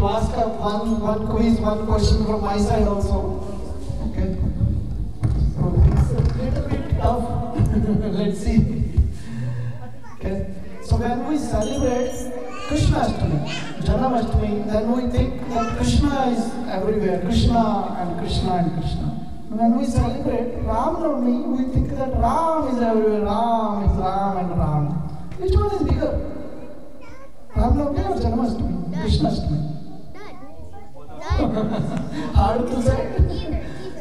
ask one quiz, one question from my side also. Okay. So it's a little bit tough. Let's see. Okay. So when we celebrate Krishnashtami, Janmashtami, then we think that Krishna is everywhere. Krishna and Krishna and Krishna. When we celebrate Ram Navami, we think that Ram is everywhere. Ram is Ram and Ram. Which one is bigger? Ram Navami or Janmashtami? Krishnashtami? Hard to say.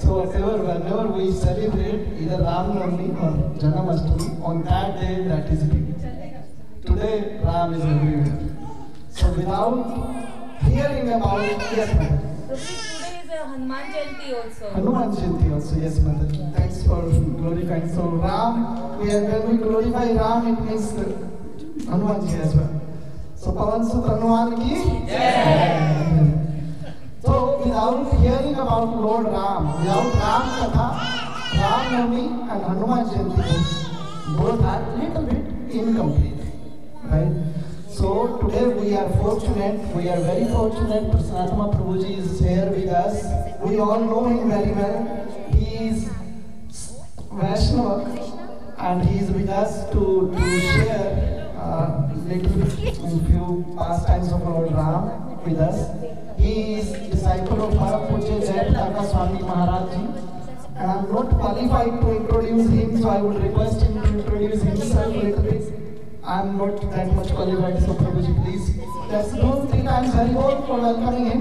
So whenever we celebrate either Ram Navami or Janmashtami, on that day that is big. Today Ram is everywhere. So without hearing about yes, madam. Today is a Hanuman Jayanti also. Hanuman Jayanti also, yes, madam. Thanks for glorifying. So Ram, when we glorify Ram, it means Hanuman Ji as well. So Pavan Sut Hanuman ki Jai. So without hearing about Lord Ram, without Ram Katha, Ram Navami and Hanuman Jayanti both are little bit incomplete, right? So today we are very fortunate. Sanatana Prabhuji is here with us. We all know him very well. He is Vaishnava and he is with us to share a few pastimes of Lord Ram with us. He is disciple of Param Pujya Jayapataka Swami Maharaj Ji. And I am not qualified to introduce him, so I would request him to introduce himself a little bit. I am not that much qualified, so Prabhuji, please. Let's do 3 times Hari Bol for welcoming him.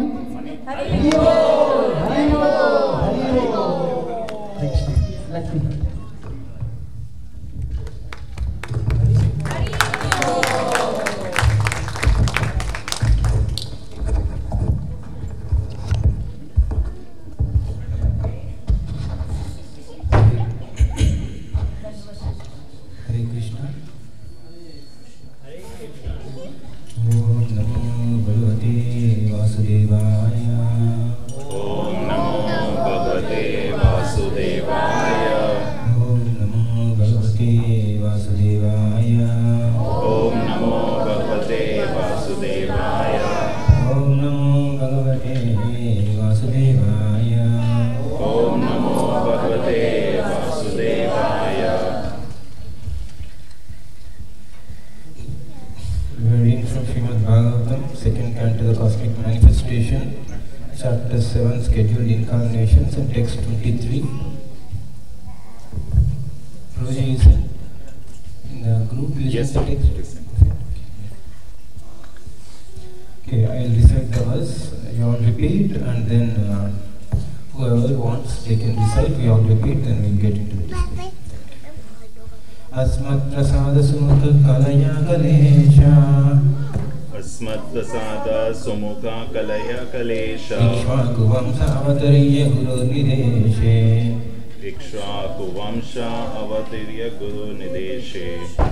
Hari Bol! Hari Bol! Hari Bol! Let me. Chapter 7, Scheduled Incarnations, and text 23. Prabhuji is in the group. Yes, the text. Okay, I will recite the verse. You all repeat, and then whoever wants, they can recite. We all repeat, then we will get into the discussion. Asmat prasada sumukha kalaya kalesha. Asmat prasada sumukha kalaya kalesha. Ikshvaku vamsa avatarya guru nideshe. Ikshvaku vamsa avatarya guru nideshe.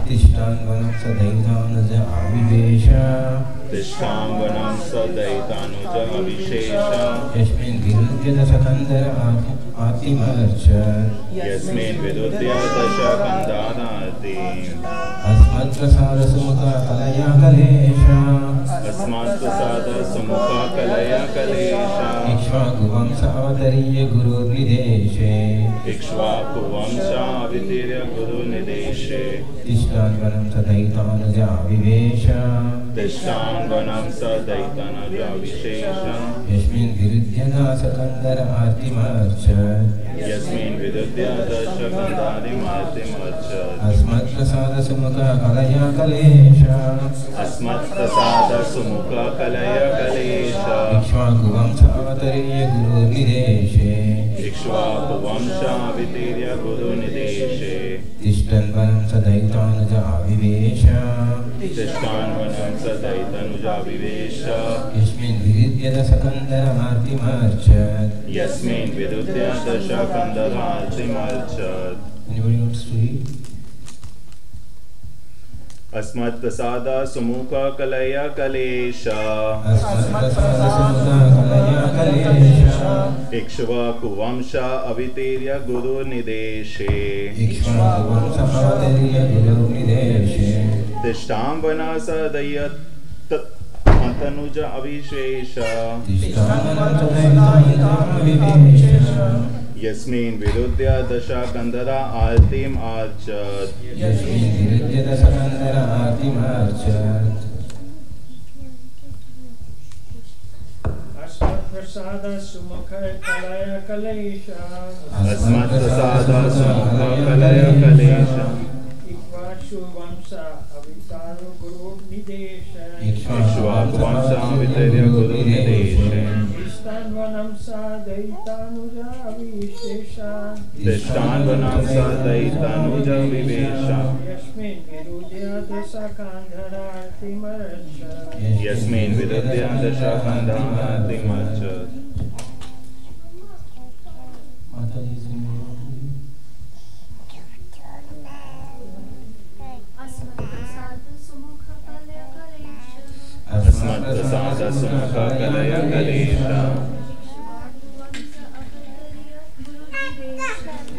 Tishtanvanam sadaitanasa avivesha. Tishtanvanam sadaitanasa avishesha. Yasmin viruddhyata sakandara atimarcha. Yasmin viruddhyata sakandara Asmat prasada sumukha kalaya kalesha. Asmat prasada sumukha kalaya kalesha. Ikshvaku vamsa avatarya guru nideshe. Ikshvaku vamsa avatarya guru nideshe. Tishtanvanam sadaitanasa avivesha. Tishtanvanam sadaitanasa avishesha. Yasmin viruddhyata sakandara atimarcha. Yasmin viruddhyata sakandara Asmat prasada sumukha kalaya kalesha. Asmat prasada sumukha kalaya kalesha. Ikshvaku vamsa avatarya guru nideshe. Ikshvaku vamsa avatarya guru nideshe. Tishtanvanam sadaitanasa avivesha. Tishtanvanam sadaitanasa avivesha. Yasmin viruddhyata sakandara atimarcha. Yasmin viruddhyata sakandara atimarcha. Anybody wants to read? Asmat prasada sumukha kalaya kalesha. Asmat prasada sumukha kalaya kalesha. Ikshvaku vamsa avatarya guru nideshe. Ikshvaku vamsa avatarya guru nideshe. Tishtanvana Tanuj अविशेष यस्मिन् विरुद्ध्य दशा कंधरा आरतीम आर्चत अस्मत्प्रसाद सुमुख कलय कलेश अस्मत्प्रसाद सुमुख कलय कलेश इक्ष्वाकु वंश अवितारो गुरु निदेश इक्ष्वाकु वंश अवितारो गुरु निदेश तिष्ठान्वनं सादयितानुज अविशेष तिष्ठान्वनं सादयितानुज विवेश यस्मिन् विरुद्ध्य दशकान्धरार्तिमर्च यस्मिन् विरुद्ध्य दशकान्धरार्तिमर्च अस्मत्प्रसाद सुमुख कलय कलेश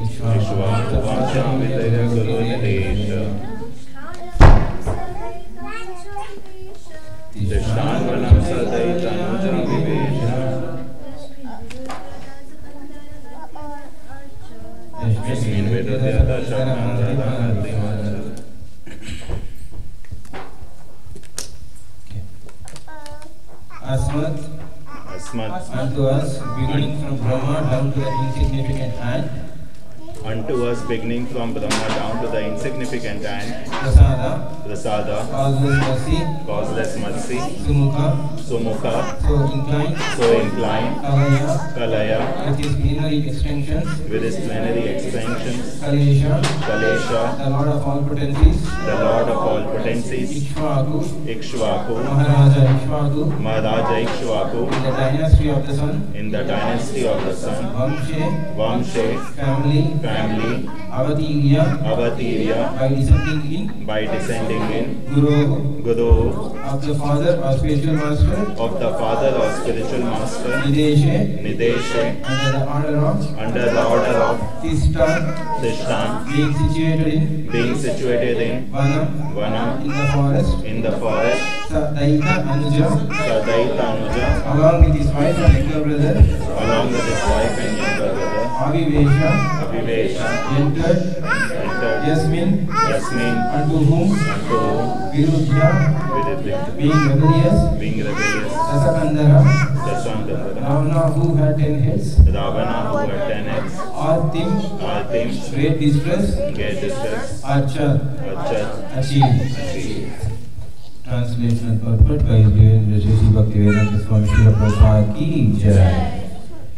इक्ष्वाकु वंश अवितारो गुरु निदेश तिष्ठान्वनं सादयितानुज विवेश यस्मिन् विरुद्ध्य दशकान्धरार्तिमर्च Asmat unto us, beginning from Brahma down to the insignificant ant. Unto us, beginning from Brahma down to the insignificant ant. Prasada, causeless mercy. Sumukha, so inclined. Kalaya, with his plenary extensions. Kalesha, the Lord of all potencies. Ikshvaku, Maharaja Ikshvaku, in the dynasty of the sun. Vamshe, family, Avatirya, by descending in, Guru, of the father or spiritual master, Nideshe, under the order of Tishtan, being situated in Vanam, in the forest, Sadaita Anuja, along with his wife and younger brother, Avivesha, entered Yasmin, unto whom Viruddha, being rebellious, Dasakandara, Ravana, who had 10 heads, Artim, great distress, Archat, achieved. Translation and purport by His Divine Sri Bhaktivedanta Swami Srila Prabhupada Ki Jai.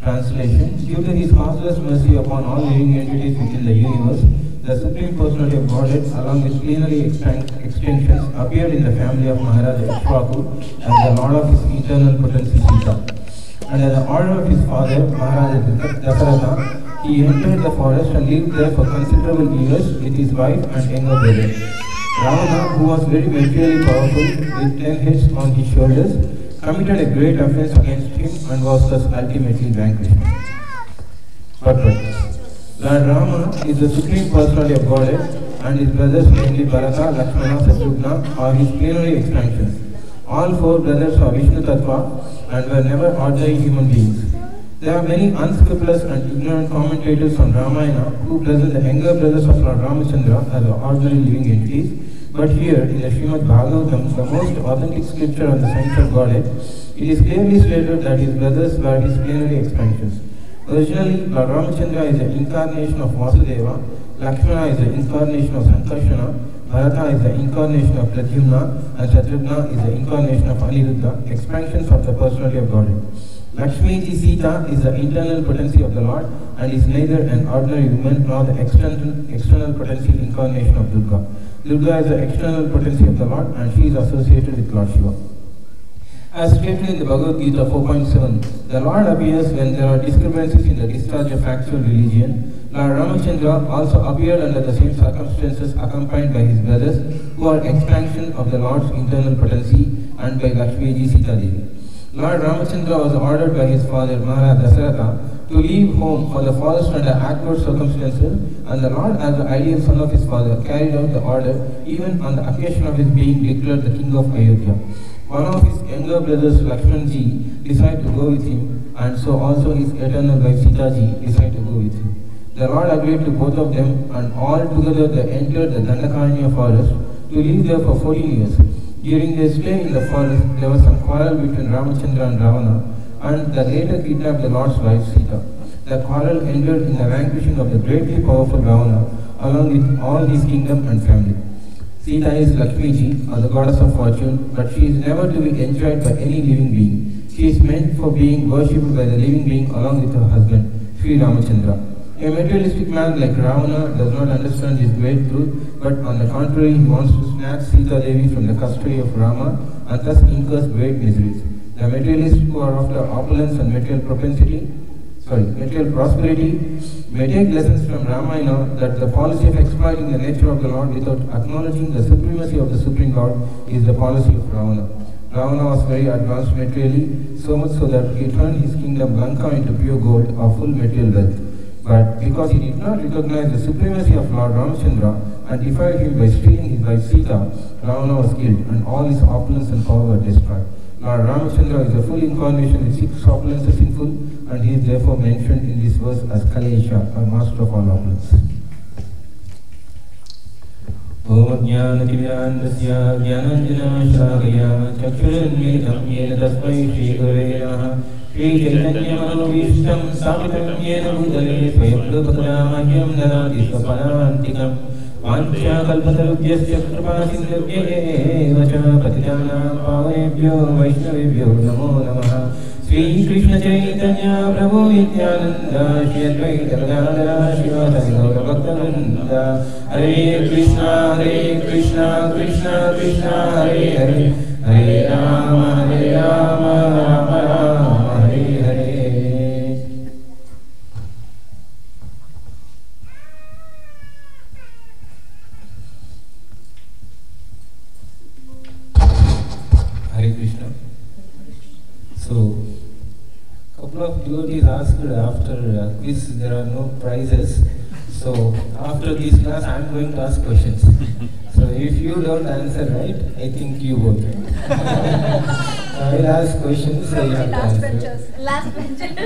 Translation: due to His causeless mercy upon all living entities within the universe, the Supreme Personality of Godhead, along with plenary extensions, appeared in the family of Maharaja Ikshvaku as the Lord of his eternal potency Sita. And as the order of his father, Maharaja Dasaratha, he entered the forest and lived there for considerable years with his wife and younger brother. Ravana, who was very materially powerful with 10 heads on his shoulders, committed a great offense against him and was thus ultimately vanquished. Purport: Lord Rama is the Supreme Personality of Godhead, and his brothers, namely Bharata, Lakshmana, Shatrugna, are his plenary expansions. All four brothers are Vishnu Tattva and were never ordinary human beings. There are many unscrupulous and ignorant commentators on Ramayana who present the younger brothers of Lord Ramachandra as ordinary living entities, but here in the Srimad Bhagavatam, the most authentic scripture on the science of Godhead, it is clearly stated that his brothers were his plenary expansions. Originally, Lord Ramachandra is the incarnation of Vasudeva, Lakshmana is the incarnation of Sankarshana, Bharata is the incarnation of Pradyumna, and Shatrugna is the incarnation of Aniruddha, expansions of the personality of Godhead. Lakshmi Ji Sita is the internal potency of the Lord and is neither an ordinary woman nor the external potency incarnation of Durga. Durga is the external potency of the Lord and she is associated with Lord Shiva. As stated in the Bhagavad Gita 4.7, the Lord appears when there are discrepancies in the discharge of actual religion. Lord Ramachandra also appeared under the same circumstances accompanied by his brothers who are expansion of the Lord's internal potency and by Lakshmi Ji Sita Devi. Lord Ramachandra was ordered by his father Maharaja Dasaratha to leave home for the forest under adverse circumstances, and the Lord, as the ideal son of his father, carried out the order even on the occasion of his being declared the king of Ayodhya. One of his younger brothers, Lakshmanji, decided to go with him, and so also his eternal wife Sitaji decided to go with him. The Lord agreed to both of them, and all together they entered the Dandakaranya forest to live there for 14 years. During their stay in the forest, there was some quarrel between Ramachandra and Ravana, and they later kidnapped the Lord's wife Sita. The quarrel ended in the vanquishing of the greatly powerful Ravana, along with all his kingdom and family. Sita is Lakshmiji, or the goddess of fortune, but she is never to be enjoyed by any living being. She is meant for being worshipped by the living being along with her husband, Sri Ramachandra. A materialistic man like Ravana does not understand this great truth, but on the contrary, he wants to snatch Sita Devi from the custody of Rama and thus incurs great miseries. The materialists who are after opulence and material prosperity may take lessons from Ramayana that the policy of exploiting the nature of the Lord without acknowledging the supremacy of the Supreme Lord is the policy of Ravana. Ravana was very advanced materially, so much so that he turned his kingdom Lanka into pure gold or full material wealth. But because he did not recognize the supremacy of Lord Ramachandra and defied him by stealing his wife Sita, Ravana was killed and all his opulence and power were destroyed. Lord Ramachandra is a full incarnation with 6 opulences in full, and he is therefore mentioned in this verse as Kalesha, or master of all opulence. Om Jnana-Timirandasya Jnananjana-Shalakaya Chakshurunmilitam Yena Tasmai Shri Gurave Namaha Shri Chaitanya-Manobhishtam Sthapitam Yena Bhutale Swayam Prabhakamahyam Dadati Swapanantikam Vancha Kalpatarubhyasya Kripasindhubhye Vacha Patitanam Pavanebhyo Vaishnavebhyo Namo Namaha Sri Krishna Chaitanya Prabhu Nityananda Shri Advaita Gadadhara Srivasadi Gaura Bhaktananda Hare Krishna Krishna Krishna Hare Hare Hare Rama Rama Rama Hare Hare. Hare Krishna. So, couple of devotees asked after quiz there are no prizes. So after this class I am going to ask questions. So if you don't answer right, I think you won't. I will ask questions. So you have to answer. Last benches. No,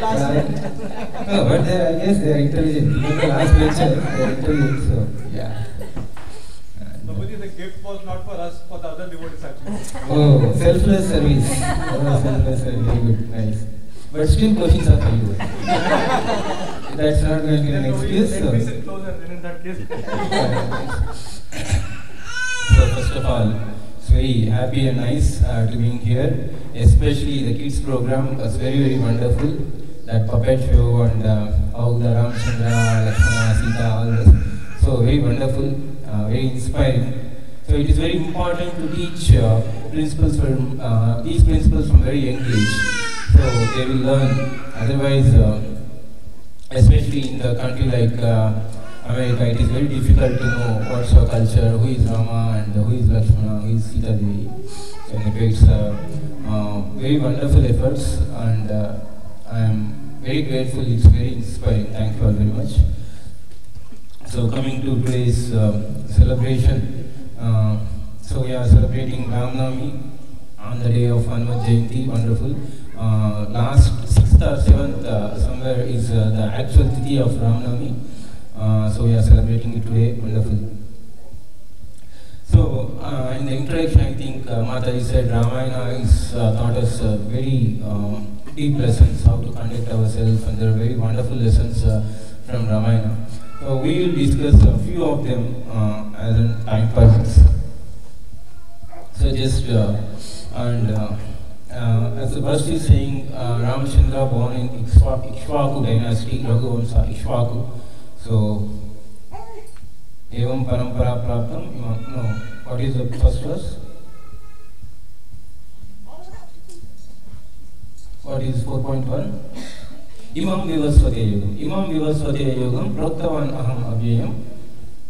but I guess they are intelligent. Even the last benches, they are intelligent. So yeah. Nobody, the gift was not for us, for the other devotees actually. Oh, selfless service. Oh, selfless service. Very good, nice. But still questions are for you. That's not going to be an excuse. Let me sit closer and in that case. So first of all, it's very happy and nice to being here. Especially the kids program was very wonderful. That puppet show and how the Ramachandra, Lakshmana, Sita, all this. So very wonderful, very inspiring. So it is very important to teach principles from these principles from very young age. So they will learn. Otherwise, especially in the country like America, it is very difficult to know what's your culture, who is Rama and who is Lakshmana, who is Sita Devi. So it's very wonderful efforts, and I am very grateful. It's very inspiring. Thank you all very much. So coming to today's celebration, so we are celebrating Ram Navami on the day of Hanuman Jayanti. Wonderful. Last 6th or 7th somewhere is the actual Tithi of Ram Navami. So we are celebrating it today. Wonderful. So in the introduction, I think Mataji said Ramayana is taught us very deep lessons how to conduct ourselves, and there are very wonderful lessons from Ramayana. So we will discuss a few of them as in time permits. So just as the verse is saying, Ramachandra born in Ikshvaku dynasty, Raghuvamsa Ikshvaku. So, Evam Parampara Praptam, no, what is the first verse? What is 4.1? Imam Vivasvate Yogam, Proktavan Aham Avyayam,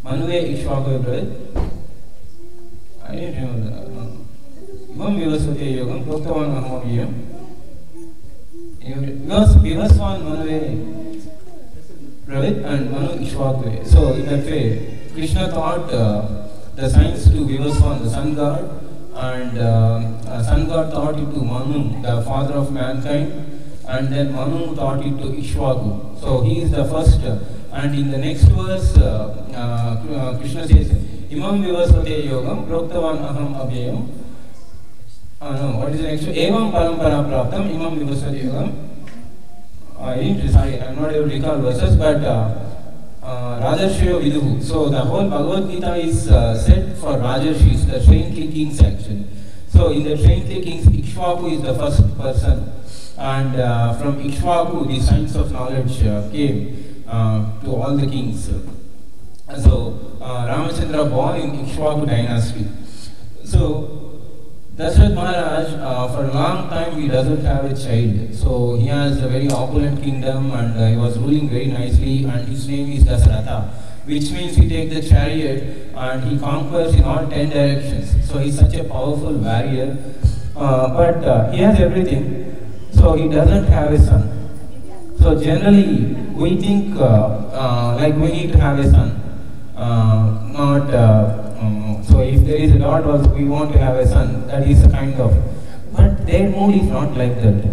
Manuve Ikshvaku Bread. I didn't remember that. No. Imam Vivasvate Yogam, Proktavan Aham Avyayam. Vivasvan Manuve Bread and Manu Ikshvaku. So, in that way, Krishna taught the science to Vivasvan, the sun god, and sun god taught it to Manu, the father of mankind, and then Manu taught it to Ishwaku. So he is the first, and in the next verse, Krishna says, Imam Vivasvate Yogam Proktavan Aham Abhyayam. No, what is the next? Evam Parampara Praptam Imam Vivasvate Yogam. I'm not able to recall verses, but Rajarshyo Viduhu. So the whole Bhagavad Gita is set for Rajarshis, the saintly kings actually. So in the saintly kings, Ikshvaku is the first person, and from Ikshvaku the science of knowledge came to all the kings. So Ramachandra born in Ikshvaku dynasty. So Dasharatha Maharaj, for a long time he doesn't have a child. So he has a very opulent kingdom, and he was ruling very nicely, and his name is Dasaratha, which means he takes the chariot and he conquers in all 10 directions. So he's such a powerful warrior, but he has everything, so he doesn't have a son. So generally we think like we need to have a son, so if there is a God also, we want to have a son. That is a kind of, but their mood is not like that.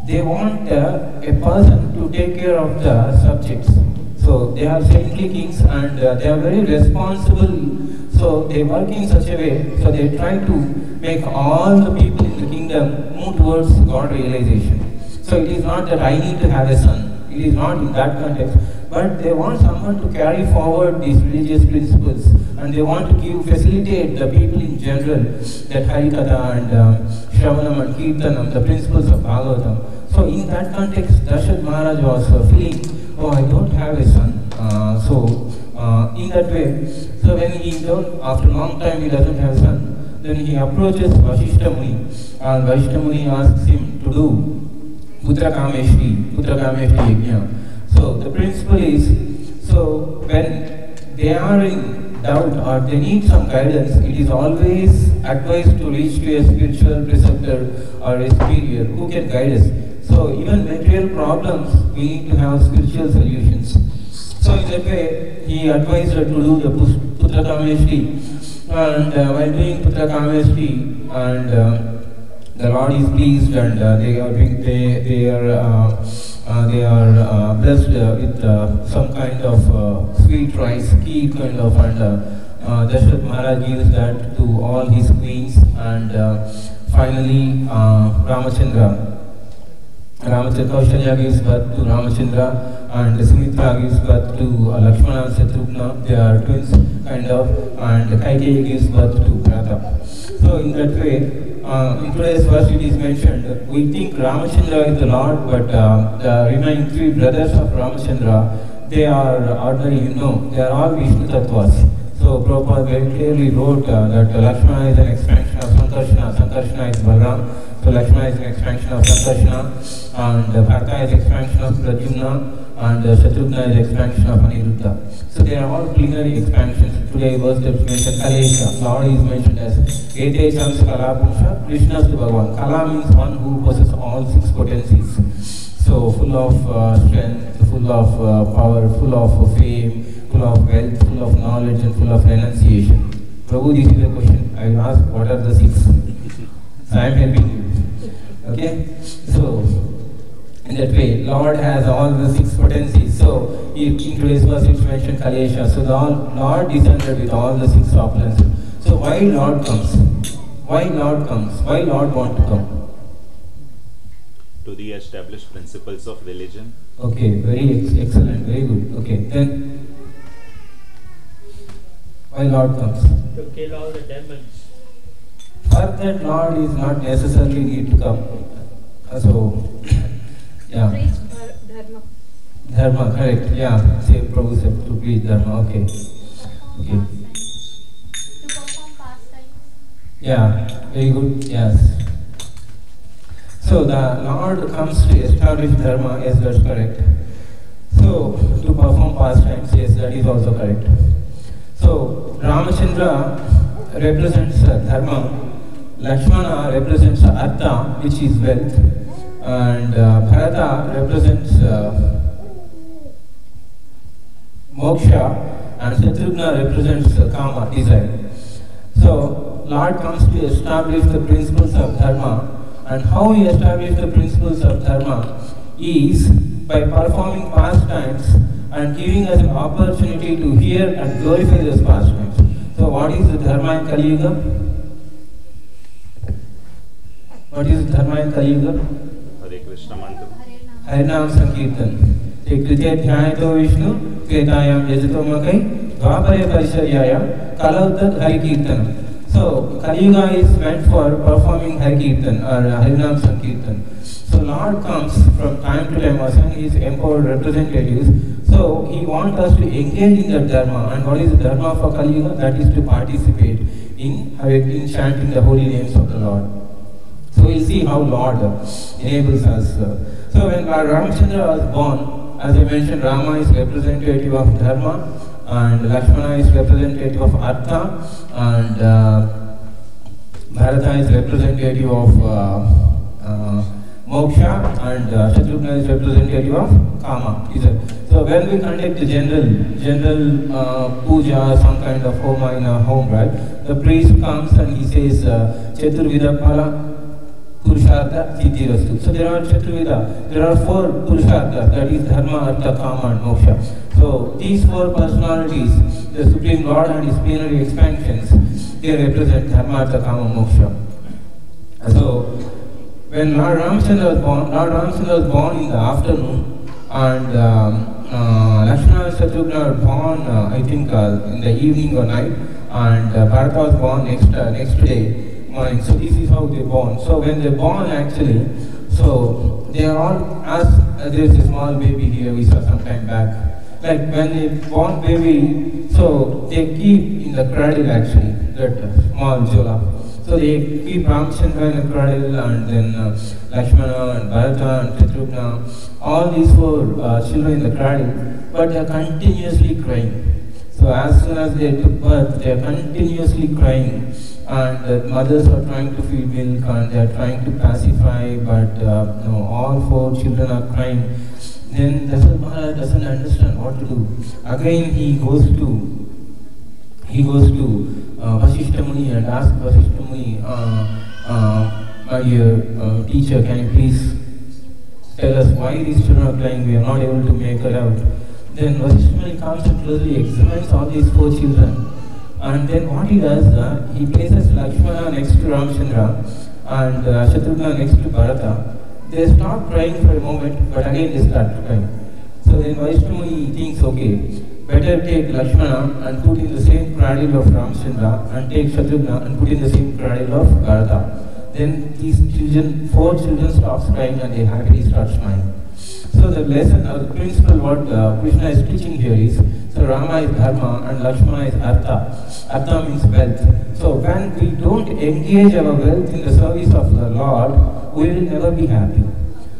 They want a person to take care of the subjects. So they are saintly kings, and they are very responsible. So they work in such a way, so they try to make all the people in the kingdom move towards God realization. So it is not that I need to have a son. It is not in that context. But they want someone to carry forward these religious principles, and they want to facilitate the people in general, that Harikatha and Shravanam and Kirtanam, the principles of Bhagavatam. So in that context, Dasharatha Maharaj was feeling, oh, I don't have a son. In that way, so when he don't, after a long time he doesn't have a son, then he approaches Vasishtha Muni, and Vasishtha Muni asks him to do Putra Kameshri Yajna. So the principle is, so when they are in doubt or they need some guidance, it is always advised to reach to a spiritual preceptor or a superior who can guide us. So even material problems, we need to have spiritual solutions. So in that way, he advised her to do the Putra Kameshri, and while doing Putra Kameshri, and the Lord is pleased, and they are blessed with some kind of sweet rice, kheer kind of, and Dasharatha Maharaj gives that to all his queens, and finally Kaushalya gives birth to Ramachandra, and Sumitra gives birth to Lakshmana and Shatrugna. They are twins kind of, and Kaikeyi gives birth to Bharata. So in that way, in today's verse it is mentioned, we think Ramachandra is the Lord, but the remaining three brothers of Ramachandra, they are ordinary, they are all Vishnu Tattvas. So Prabhupada very clearly wrote that Lakshmana is an expansion of Sankarshana, Sankarshana is Balaram. So Lakshmana is an expansion of Sankarshana, and Bharata is expansion of Pradyumna, and Shatrugna is expansion of Aniruddha. So they are all plenary expansions. Today verse that mentioned Kalesha, Lord is mentioned as Ete Chams Kala Punsha, Krishna to Bhagavan. Kala means one who possesses all six potencies. So full of strength, full of power, full of fame, full of wealth, full of knowledge, and full of renunciation. Prabhu, this is the question. I will ask, what are the six? So I am helping you. Okay? So, in that way, Lord has all the six potencies. So, in today's verse it's mentioned Kalesha. So, the Lord descended with all the six opulences. So, why Lord comes? Why Lord comes? Why Lord want to come? To re-establish principles of religion. Okay, very excellent, very good. Okay, then why Lord comes? To kill all the demons. For that, Lord is not necessarily need to come. So, yeah. Preach Dharma. Dharma, correct. Yeah, say Prabhu said to preach Dharma. Okay. Okay. To perform pastimes. Yeah, very good. Yes. So the Lord comes to establish Dharma. Yes, that's correct. So to perform pastimes. Yes, that is also correct. So Ramachandra represents Dharma. Lakshmana represents Artha, which is wealth, and Bharata represents Moksha, and Shatrugna represents Kama, desire. So Lord comes to establish the principles of Dharma. And how he established the principles of Dharma is by performing pastimes and giving us an opportunity to hear and glorify those pastimes. So what is the Dharma in Kali Yuga? What is the Dharma in Kali Yuga? Hare Krishna mantra. Harinam Sankirtan. Kriti Dhyanito Vishnu, Kretayam Yajato Makai, Dvapare Parisharyaya, Kalautat Hari Kirtanam. So, Kali Yuga is meant for performing Hari Kirtan or Harinam Sankirtan. So, Lord comes from time to time, asking his empowered representatives. So, he wants us to engage in the Dharma. And what is the Dharma for Kali Yuga? That is to participate in chanting the holy names of the Lord. So, we'll see how Lord enables us. So, when Lord Ramachandra was born, as I mentioned, Rama is representative of Dharma, and Lakshmana is representative of Artha, and Bharata is representative of Moksha, and Shatrugna is representative of Kama. So when we conduct the general puja, some kind of homa in a home, right, the priest comes and he says, Chaturvida Pala Purushartha Siddhirastu. So there are Chaturvida, there are 4 Purusharthas, that is Dharma, Artha, Kama and Moksha. So these 4 personalities, the Supreme Lord and his plenary expansions, they represent Dharma, Artha, Kama, Moksha. So when Lord Ramachandra was born in the afternoon, and Lakshmana and Shatrugna were born, I think, in the evening or night, and Bharata was born next day morning. So this is how they born. So when they're born, actually, so they are all, as there's a small baby here we saw some time back. Like when they born baby, so they keep in the cradle actually, that small Jola. So they keep Ramachandra in the cradle, and then Lakshmana and Bharata and Shatrugna, all these 4 children in the cradle, but they are continuously crying. So as soon as they took birth, they are continuously crying, and the mothers are trying to feed milk and they are trying to pacify, but all 4 children are crying. Then Dasharatha Maharaj doesn't understand what to do. Again he goes to Vasishtha Muni and asks Vasishtha Muni, my dear teacher, can you please tell us why these children are crying? We are not able to make it out. Then Vasishtha Muni comes and closely examines all these 4 children. And then what he does, he places Lakshmana next to Ramachandra and Shatrugna next to Bharata. They stop crying for a moment, but again they start crying. So then Vaishnava thinks, okay, better take Lakshmana and put in the same cradle of Ramachandra, and take Shatrugna and put in the same cradle of Bharata. Then these children, 4 children stop crying and they happily start smiling. So the lesson or the principle what Krishna is teaching here is, so Rama is Dharma and Lakshmana is Artha. Artha means wealth. So when we don't engage our wealth in the service of the Lord, we will never be happy.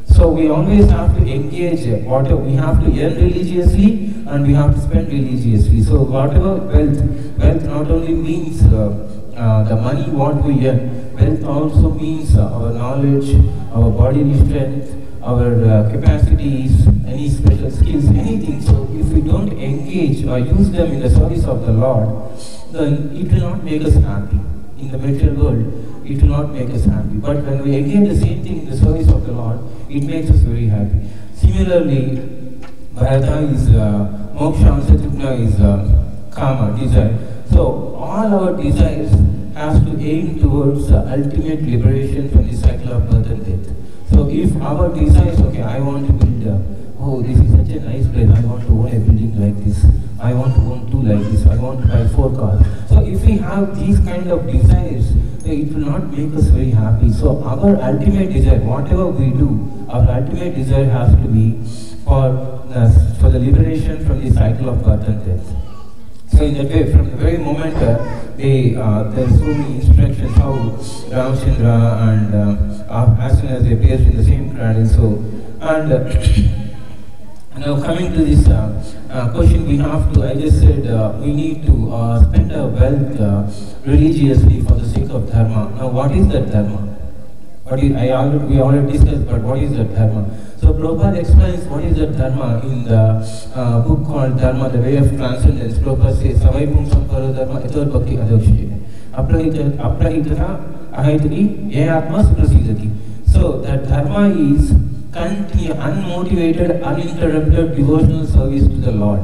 So we always have to engage whatever we have to earn religiously, and we have to spend religiously. So whatever wealth not only means the money what we earn, wealth also means our knowledge, our bodily strength, our capacities, any special skills, anything. So if we don't engage or use them in the service of the Lord, then it will not make us happy. In the material world, it will not make us happy. But when we engage the same thing in the service of the Lord, it makes us very happy. Similarly, Bharata is Moksha and Shatrugna is Kama, desire. So all our desires has to aim towards ultimate liberation from the cycle of birth and death. So if our desire is, okay, I want to build oh, this is such a nice place, I want to own a building like this, I want to own 2 like this, I want to buy 4 cars. So if we have these kind of desires, it will not make us very happy. So our ultimate desire, whatever we do, our ultimate desire has to be for the liberation from the cycle of birth and death. So in that way, from the very moment there are so many instructions how Ramachandra and as soon as they placed in the same cradle, so and now coming to this question, we have to, I just said, we need to spend our wealth religiously for the sake of Dharma. Now what is that Dharma? We already discussed, but what is that Dharma? So Prabhupada explains what is that Dharma in the book called Dharma, the Way of Transcendence. Prabhupada says, Savai Pum Sampara Dharma Ethar Bhakti Adakshya. Aprahitata ahitati yayatma suprasizati. So that dharma is unmotivated, uninterrupted devotional service to the Lord.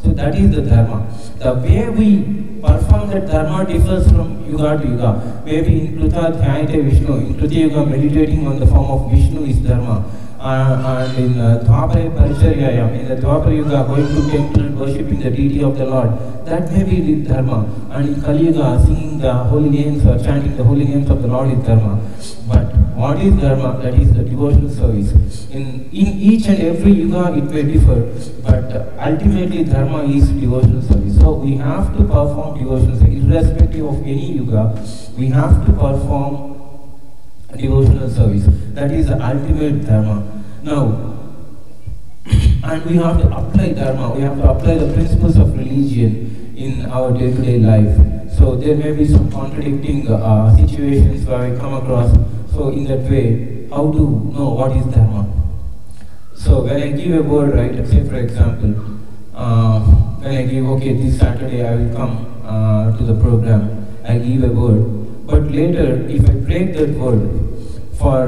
So that is the dharma. The way we perform that dharma differs from yuga to yuga. Maybe in Kruta Dhyayate Vishnu, in Kruta Yuga meditating on the form of Vishnu is dharma. And in Dwapara Paricharyayam, in the Dwapara Yuga, going to temple and worshipping the deity of the Lord, that may be the dharma. And in Kali Yuga, singing the holy names or chanting the holy names of the Lord is dharma. But what is dharma? That is the devotional service. In each and every yuga it may differ, but ultimately dharma is devotional service. So we have to perform devotional service. Irrespective of any yuga, we have to perform devotional service. That is the ultimate dharma. Now, and we have to apply dharma, we have to apply the principles of religion in our day-to-day life. So there may be some contradicting situations where I come across. So in that way, how to know what is dharma? So when I give a word, right, say for example, when I give, okay, this Saturday I will come to the program, I give a word, but later if I break that word for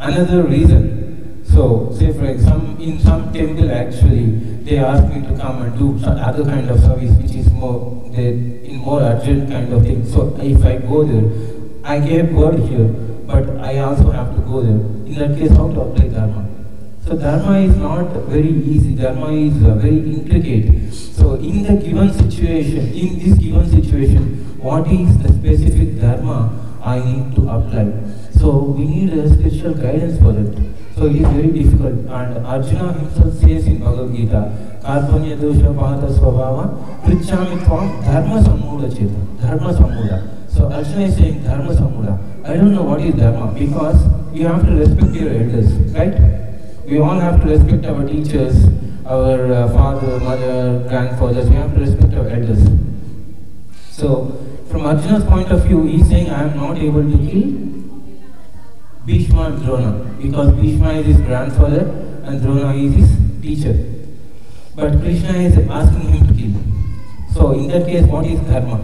another reason, so say for example, in some temple actually, they ask me to come and do some other kind of service which is more, in more urgent kind of thing. So if I go there, I gave word here, but I also have to go there. In that case, how to apply dharma? So dharma is not very easy, dharma is very intricate. So in the given situation, in this given situation, what is the specific dharma I need to apply? So we need a spiritual guidance for it. So it is very difficult. And Arjuna himself says in Bhagavad Gita, Karpanya dosha pahata svabhava, prichami tvam dharma sammuda cheta. Dharma sammuda. So Arjuna is saying dharma sammuda. I don't know what is dharma, because you have to respect your elders, right? We all have to respect our teachers, our father, mother, grandfathers. We have to respect our elders. So from Arjuna's point of view, he is saying, I am not able to kill Bhishma and Drona, because Bhishma is his grandfather and Drona is his teacher. But Krishna is asking him to kill. So in that case, what is dharma?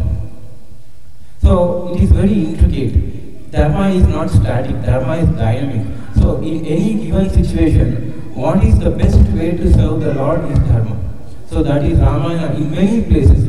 So it is very intricate. Dharma is not static, dharma is dynamic. So in any given situation, what is the best way to serve the Lord is dharma. So that is Ramayana. In many places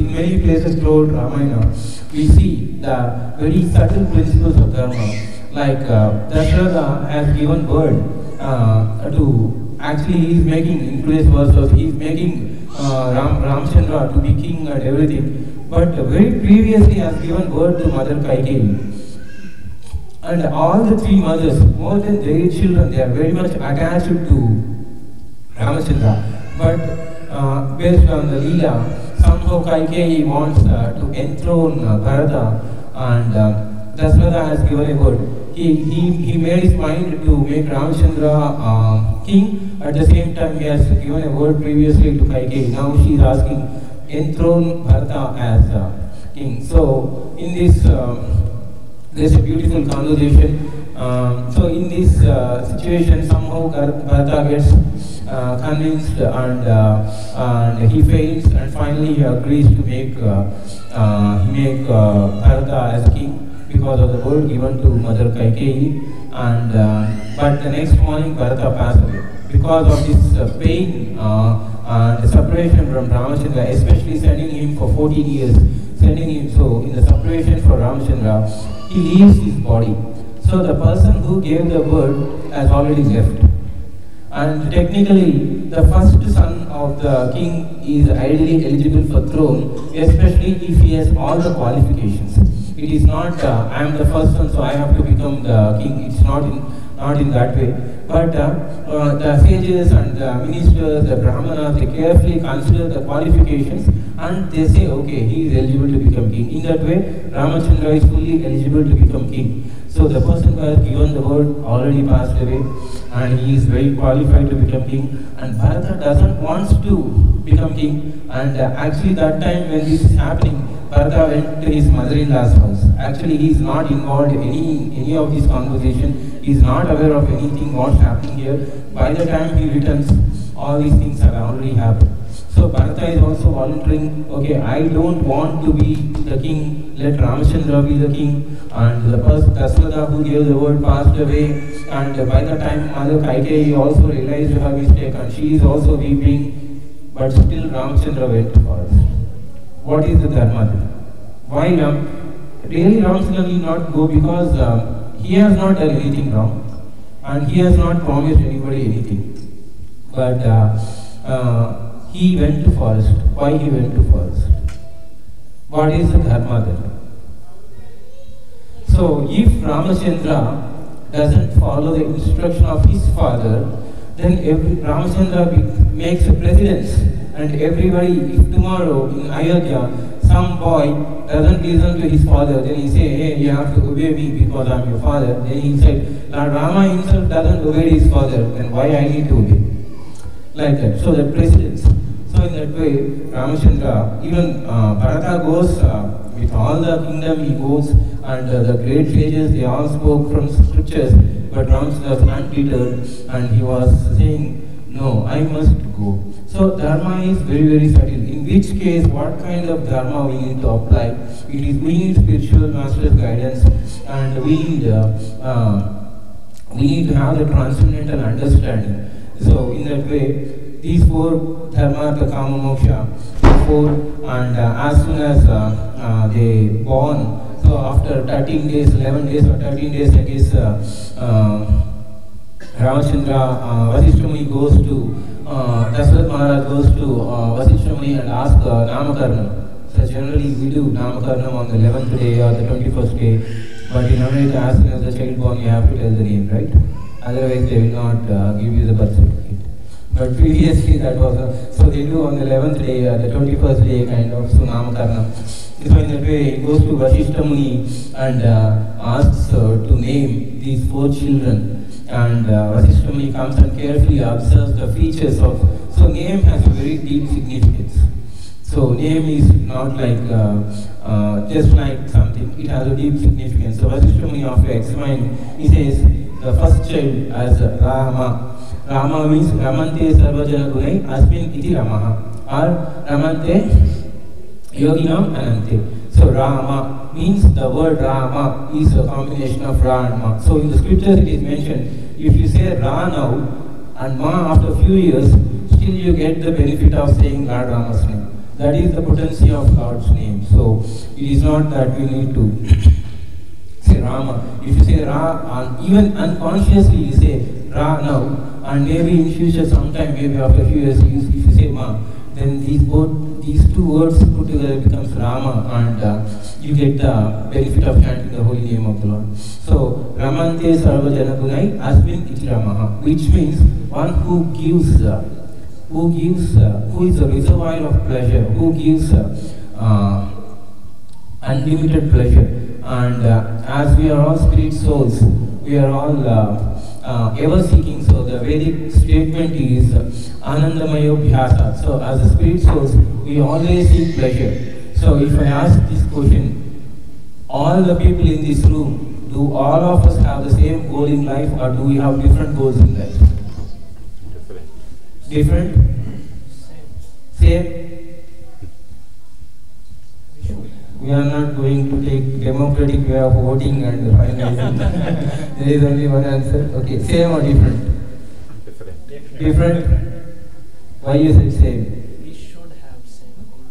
throughout Ramayana, we see the very subtle principles of dharma. Like Dasharatha has given word to, actually he is making, in today's verse, he is making Ramchandra to be king and everything. But very previously has given word to Mother Kaikeyi. And all the three mothers, more than their children, they are very much attached to Ramachandra. But based on the Leela, somehow Kaikeyi wants to enthrone Bharata, and Dasharatha has given a word. He made his mind to make Ramachandra king. At the same time, he has given a word previously to Kaikeyi. Now she is asking, enthrone Bharata as king. So in this, there's a beautiful conversation. So in this situation, somehow Bharata gets convinced, and he fails, and finally he agrees to make Bharata as king, because of the word given to Mother Kaikeyi. And but the next morning Bharata passed away because of this pain and the separation from Ramachandra, especially sending him for 14 years, sending him. So in the separation for Ramachandra, he leaves his body. So the person who gave the word has already left. And technically, the first son of the king is ideally eligible for throne, especially if he has all the qualifications. It is not, I am the first son, so I have to become the king. It's not in that way. But the sages and the ministers, the brahmanas, they carefully consider the qualifications and they say, okay, he is eligible to become king. In that way, Ramachandra is fully eligible to become king. So the person who has given the word already passed away, and he is very qualified to become king. And Bharata doesn't want to become king. And actually that time when this is happening, Bharata went to his mother-in-law's house. Actually, he is not involved in any of this conversation. He is not aware of anything what's happening here. By the time he returns, all these things have already happened. So Bharata is also volunteering, okay, I don't want to be the king, let Ramachandra be the king. And the first Dasratha who gave the word passed away, and by the time Mother Kaikeyi also realized her mistake and she is also weeping, but still Ramachandra went first. What is the dharma then? Why really Ramachandra will not go? Because he has not done anything wrong and he has not promised anybody anything. But he went to first. Why he went to first? What is the dharma then? So if Ramachandra doesn't follow the instruction of his father, then Ramachandra makes a precedence, and everybody, if tomorrow in Ayodhya some boy doesn't listen to his father, then he say, hey, you have to obey me because I'm your father. Then he said, Lord Rama himself doesn't obey his father, then why I need to obey? Like that. So that precedence. So in that way, Ramachandra, even Bharata goes with all the kingdom, he goes, and the great sages, they all spoke from scriptures, but Ramachandra was undeterred, and he was saying, no, I must go. So dharma is very, very subtle. In which case, what kind of dharma we need to apply? It is, we need spiritual master's guidance, and we need to have the transcendental understanding. So in that way, these four dharma, the kama moksha, and as soon as they born, so after 13 days, 11 days or 13 days, I guess, Ramachandra, Vasishtha Muni goes to, Dasratha Maharaj goes to Vasishtha Muni and asks Namakarnam. So generally we do Namakarnam on the 11th day or the 21st day, but in America, as soon as the child born, you have to tell the name, right? Otherwise they will not give you the birth certificate. But previously that was, so they do on the 11th day, the 21st day kind of, so Namakarnam. So in that way, he goes to Vasishtha Muni and asks to name these four children. And Vasishtha Muni comes and carefully observes the features of, so name has a very deep significance. So name is not like just like something, it has a deep significance. So Vasishtha Muni, after explaining, he says the first child as Rama. Rama means Ramante Sarvajana Gunai Asmin Iti Ramaha, or Ramante Yoginam Anante. So Rama means, the word Rama is a combination of Ra and Ma. So in the scriptures it is mentioned, if you say Ra now and Ma after a few years, still you get the benefit of saying Lord Rama's name. That is the potency of God's name. So it is not that we need to say Rama. If you say Ra, and even unconsciously you say Ra now, and maybe in future sometime, maybe after a few years, if you say Ma, then these two words put together becomes Rama, and you get the benefit of chanting the holy name of the Lord. So Ramante Sarvajana Gunai Asmin Iti Ramaha, which means one who gives, who is a reservoir of pleasure, who gives unlimited pleasure. And as we are all spirit souls, we are all ever seeking. So the Vedic statement is Anandamayo Bhyasa. So as a spirit souls, we always seek pleasure. So if I ask this question, all the people in this room, do all of us have the same goal in life, or do we have different goals in life? Different? Same? We are not going to take democratic way of voting and finalizing. There is only one answer. Okay, same or different? Different? Why you said same? We should have same goal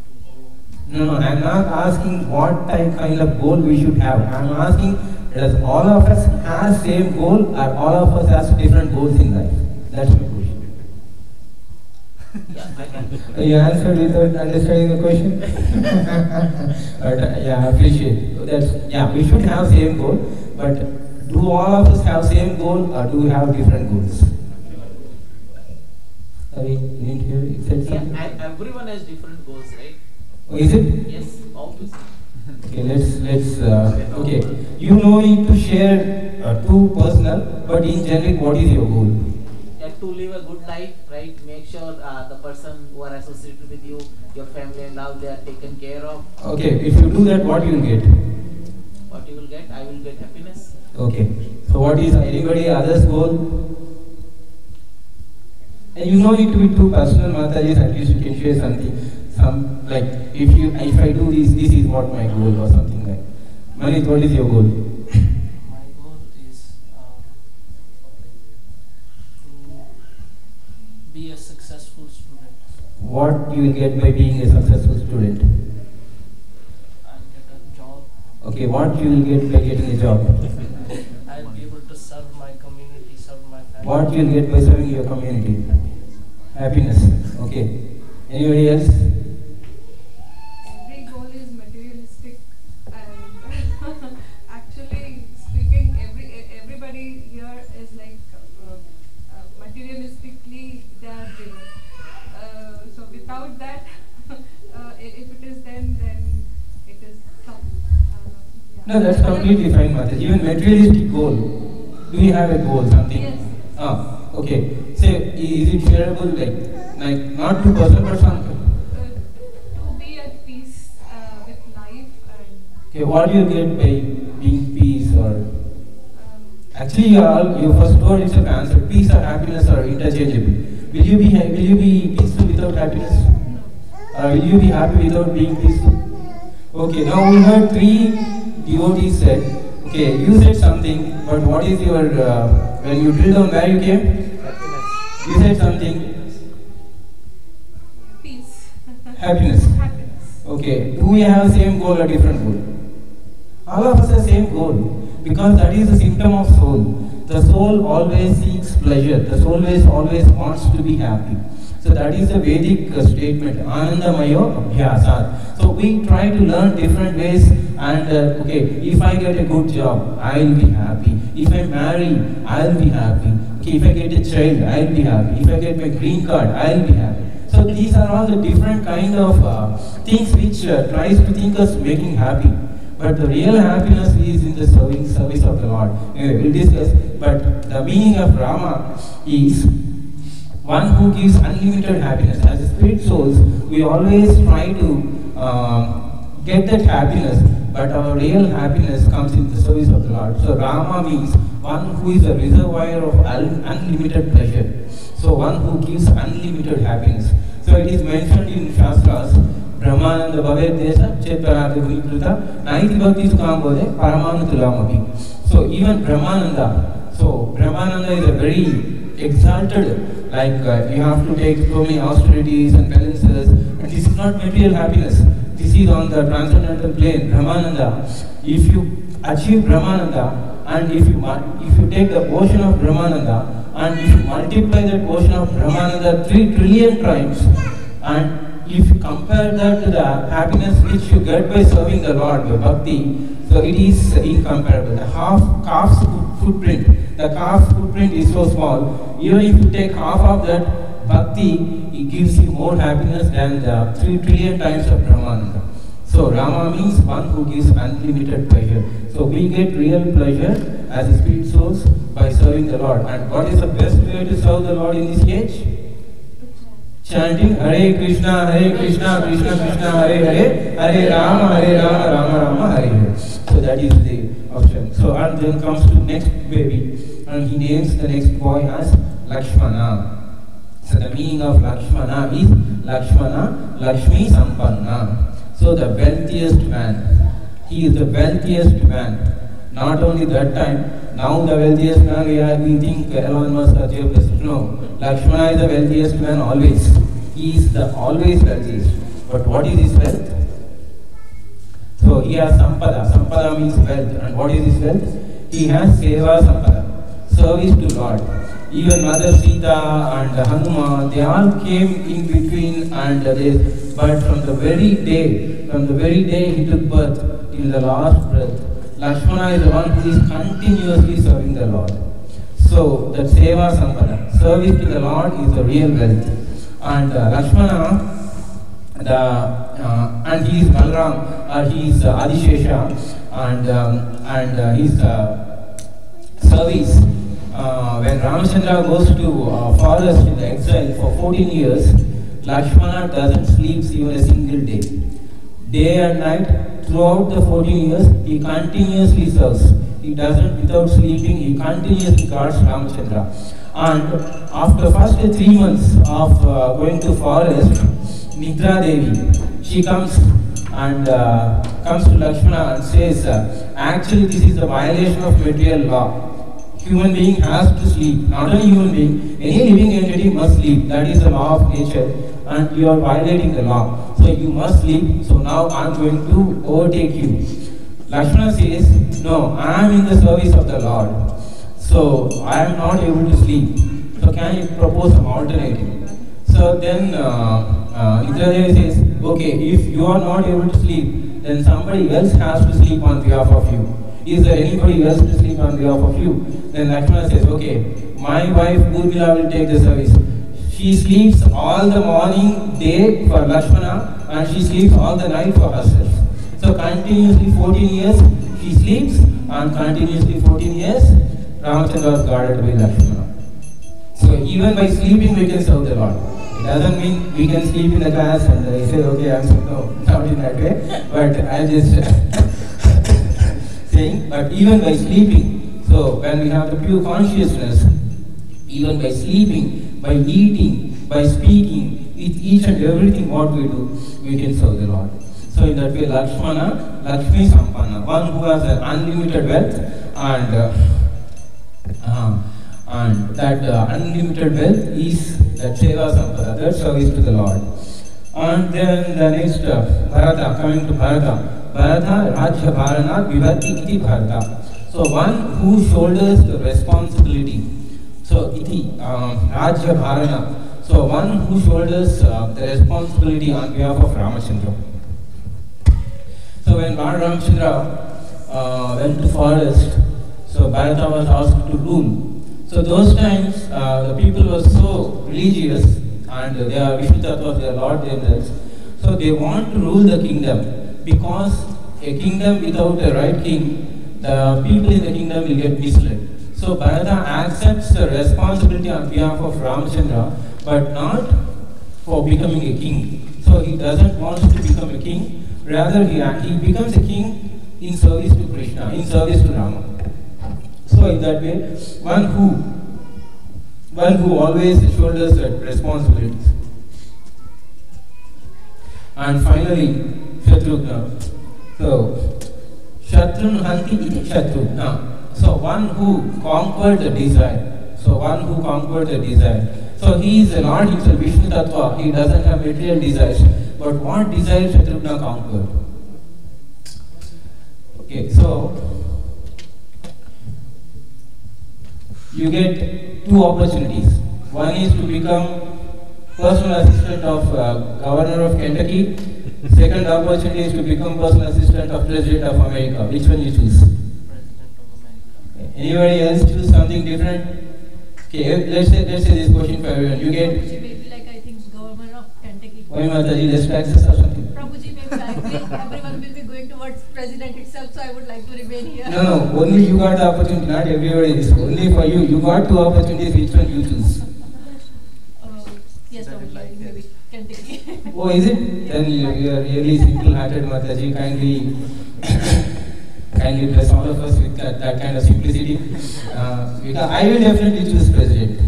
to go. No, I am not asking what kind of goal we should have. I am asking, does all of us have same goal, or all of us have different goals in life? That's my question. You answered without understanding the question? But yeah, I appreciate it. That's, yeah, we should have same goal, but do all of us have same goal, or do we have different goals? Sorry, didn't hear you said something? Yeah, everyone has different goals, right? Oh, is it? Yes, obviously. Okay, let's okay. You know it to share too personal, but in generic, what is your goal? To live a good life, right? Make sure the person who are associated with you, your family and all, they are taken care of. Okay, if you do that, what you will get? What you will get? I will get happiness. Okay. So what is anybody other's goal? And you don't need to be too personal, Mataji, at least you can share something. Some, like, if I do this, this is what my goal or something like. Manit, what is your goal? My goal is to be a successful student. What you will get by being a successful student? I'll get a job. Okay, what you will get by getting a job? I'll be able to serve my community, serve my family. What you will get by serving your community? Happiness. Okay. Anybody else? Every goal is materialistic, and actually speaking, everybody here is like materialistically they are driven. So without that, if it is then it is some. Yeah. No, that's completely fine, Mataji. Even materialistic goal. Do you have a goal, something? Yes. Ah, okay. Say, is it shareable, like not too personal, but something? To be at peace with life and. Okay, what do you get by being peace or? Actually, your first word itself answered. Peace or happiness are interchangeable. Will you be peaceful without happiness? Or will you be happy without being peaceful? Okay, now we heard three devotees said. Okay, you said something, but what is your when you drill down where you came? Happiness. You said something. Peace. Happiness. Happiness. Okay, do we have same goal or different goal? All of us have same goal because that is the symptom of soul. The soul always seeks pleasure. The soul always wants to be happy. So that is the Vedic statement, Anandamayo Abhyasat. So we try to learn different ways and okay, if I get a good job, I will be happy. If I marry, I will be happy. Okay, if I get a child, I will be happy. If I get my green card, I will be happy. So these are all the different kind of things which tries to think us making happy. But the real happiness is in the service of the Lord. Anyway, we'll discuss. But the meaning of Rama is one who gives unlimited happiness. As spirit souls, we always try to get that happiness, but our real happiness comes in the service of the Lord. So Rama means one who is a reservoir of unlimited pleasure. So one who gives unlimited happiness. So it is mentioned in Shastras, Brahmananda Bhavet Desha, Chetparabhi Gunikruta, Naiti Bhakti Sukambode, Paramanutulamapi. So even Brahmananda, so Brahmananda is a very exalted, like you have to take so many austerities and penances, and this is not material happiness. This is on the transcendental plane, Brahmananda. If you achieve Brahmananda, and if you take the ocean of Brahmananda, and if you multiply that ocean of Brahmananda 3 trillion times, and if you compare that to the happiness which you get by serving the Lord, the bhakti, so it is incomparable. The calf's footprint, the calf footprint is so small. Even if you take half of that bhakti, it gives you more happiness than the 3 trillion times of Brahmananda. So Rama means one who gives unlimited pleasure. So we get real pleasure as spirit souls by serving the Lord. And what is the best way to serve the Lord in this age? Chanting Hare Krishna, Krishna Krishna, Hare Hare, Hare Rama, Rama Rama, Hare Hare. So that is the option. So and then comes to next baby, and he names the next boy as Lakshmana. So the meaning of Lakshmana is Lakshmana, Lakshmi Sampanna. So the wealthiest man. He is the wealthiest man. Not only that time, now the wealthiest man, we think Elon Musk or Jeff Bezos. No, Lakshmana is the wealthiest man always. He is the always wealthiest. But what is his wealth? So he has Sampada. Sampada means wealth. And what is his wealth? He has Seva Sampada, service to Lord. Even Mother Sita and Hanuman, they all came in between, and but from the very day he took birth till the last breath, Lakshmana is the one who is continuously serving the Lord. So that Seva Sampada, service to the Lord, is the real wealth. And Lakshmana, and he is Balram, he is Adishesha, and his service. When Ramachandra goes to forest in the exile for 14 years, Lakshmana doesn't sleep even a single day. Day and night, throughout the 14 years, he continuously serves. He doesn't, without sleeping, he continuously guards Ramachandra. And after first 3 months of going to forest, Nidra Devi, she comes to Lakshmana and says, actually this is a violation of material law. Human being has to sleep. Not only human being, any living entity must sleep. That is the law of nature, and you are violating the law. So you must sleep. So now I am going to overtake you. Lakshmana says, no, I am in the service of the Lord. So I am not able to sleep. So can you propose some alternative? So then Nidra Devi says, okay, if you are not able to sleep, then somebody else has to sleep on behalf of you. Is there anybody else to sleep on behalf of you? Then Lakshmana says, okay, my wife Urmila will take the service. She sleeps all the morning, day for Lakshmana, and she sleeps all the night for herself. So continuously 14 years she sleeps, and continuously 14 years Ramachandra was guarded by Lakshmana. So even by sleeping we can serve the Lord. It doesn't mean we can sleep in the class and say, okay, I'm saying, no, not in that way. But I'm just saying, but even by sleeping, so when we have the pure consciousness, even by sleeping, by eating, by speaking, with each and everything what we do, we can serve the Lord. So in that way, Lakshmana, Lakshmi Sampanna, one who has an unlimited wealth, and that unlimited wealth is that Seva Sampada, that service to the Lord. And then the next, Bharata, coming to Bharata. Bharata, Rajya Bharana, Vibhati Iti Bharata. So one who shoulders the responsibility. So Iti, Rajya Bharana. So one who shoulders the responsibility on behalf of Ramachandra. So when Lord Ramachandra went to forest, so Bharata was asked to rule. So those times the people were so religious and they are Vishnu Tattvas, they are Lord themselves. So they want to rule the kingdom, because a kingdom without a right king, the people in the kingdom will get misled. So Bharata accepts the responsibility on behalf of Ramachandra, but not for becoming a king. So he doesn't want to become a king, rather he becomes a king in service to Krishna, in service to Rama. So in that way, one who always shoulders the responsibilities. And finally, Shatrugna. So, Shatrun Hanti iti Shatrugna. So one who conquered the desire. So he is the Lord himself, Vishnu Tattva. He doesn't have material desires. But what desire Shatrugna conquered? Okay, so you get two opportunities. One is to become personal assistant of Governor of Kentucky. Second opportunity is to become personal assistant of President of America. Which one you choose? Anybody else choose something different? Okay, let's say this question for everyone. You get maybe like I think Governor of Kentucky. Why Mataji, less taxes or something? Prabhuji, maybe I think everyone will be going towards President itself, so I would like to remain here. No, only you got the opportunity, not everybody. It's only for you. You got two opportunities, which one you choose? Yes, Prabhuji, maybe Kentucky. Oh, is it? Then you are really simple-hearted, Mataji. Kindly bless all of us with that kind of simplicity. Because I will definitely choose President.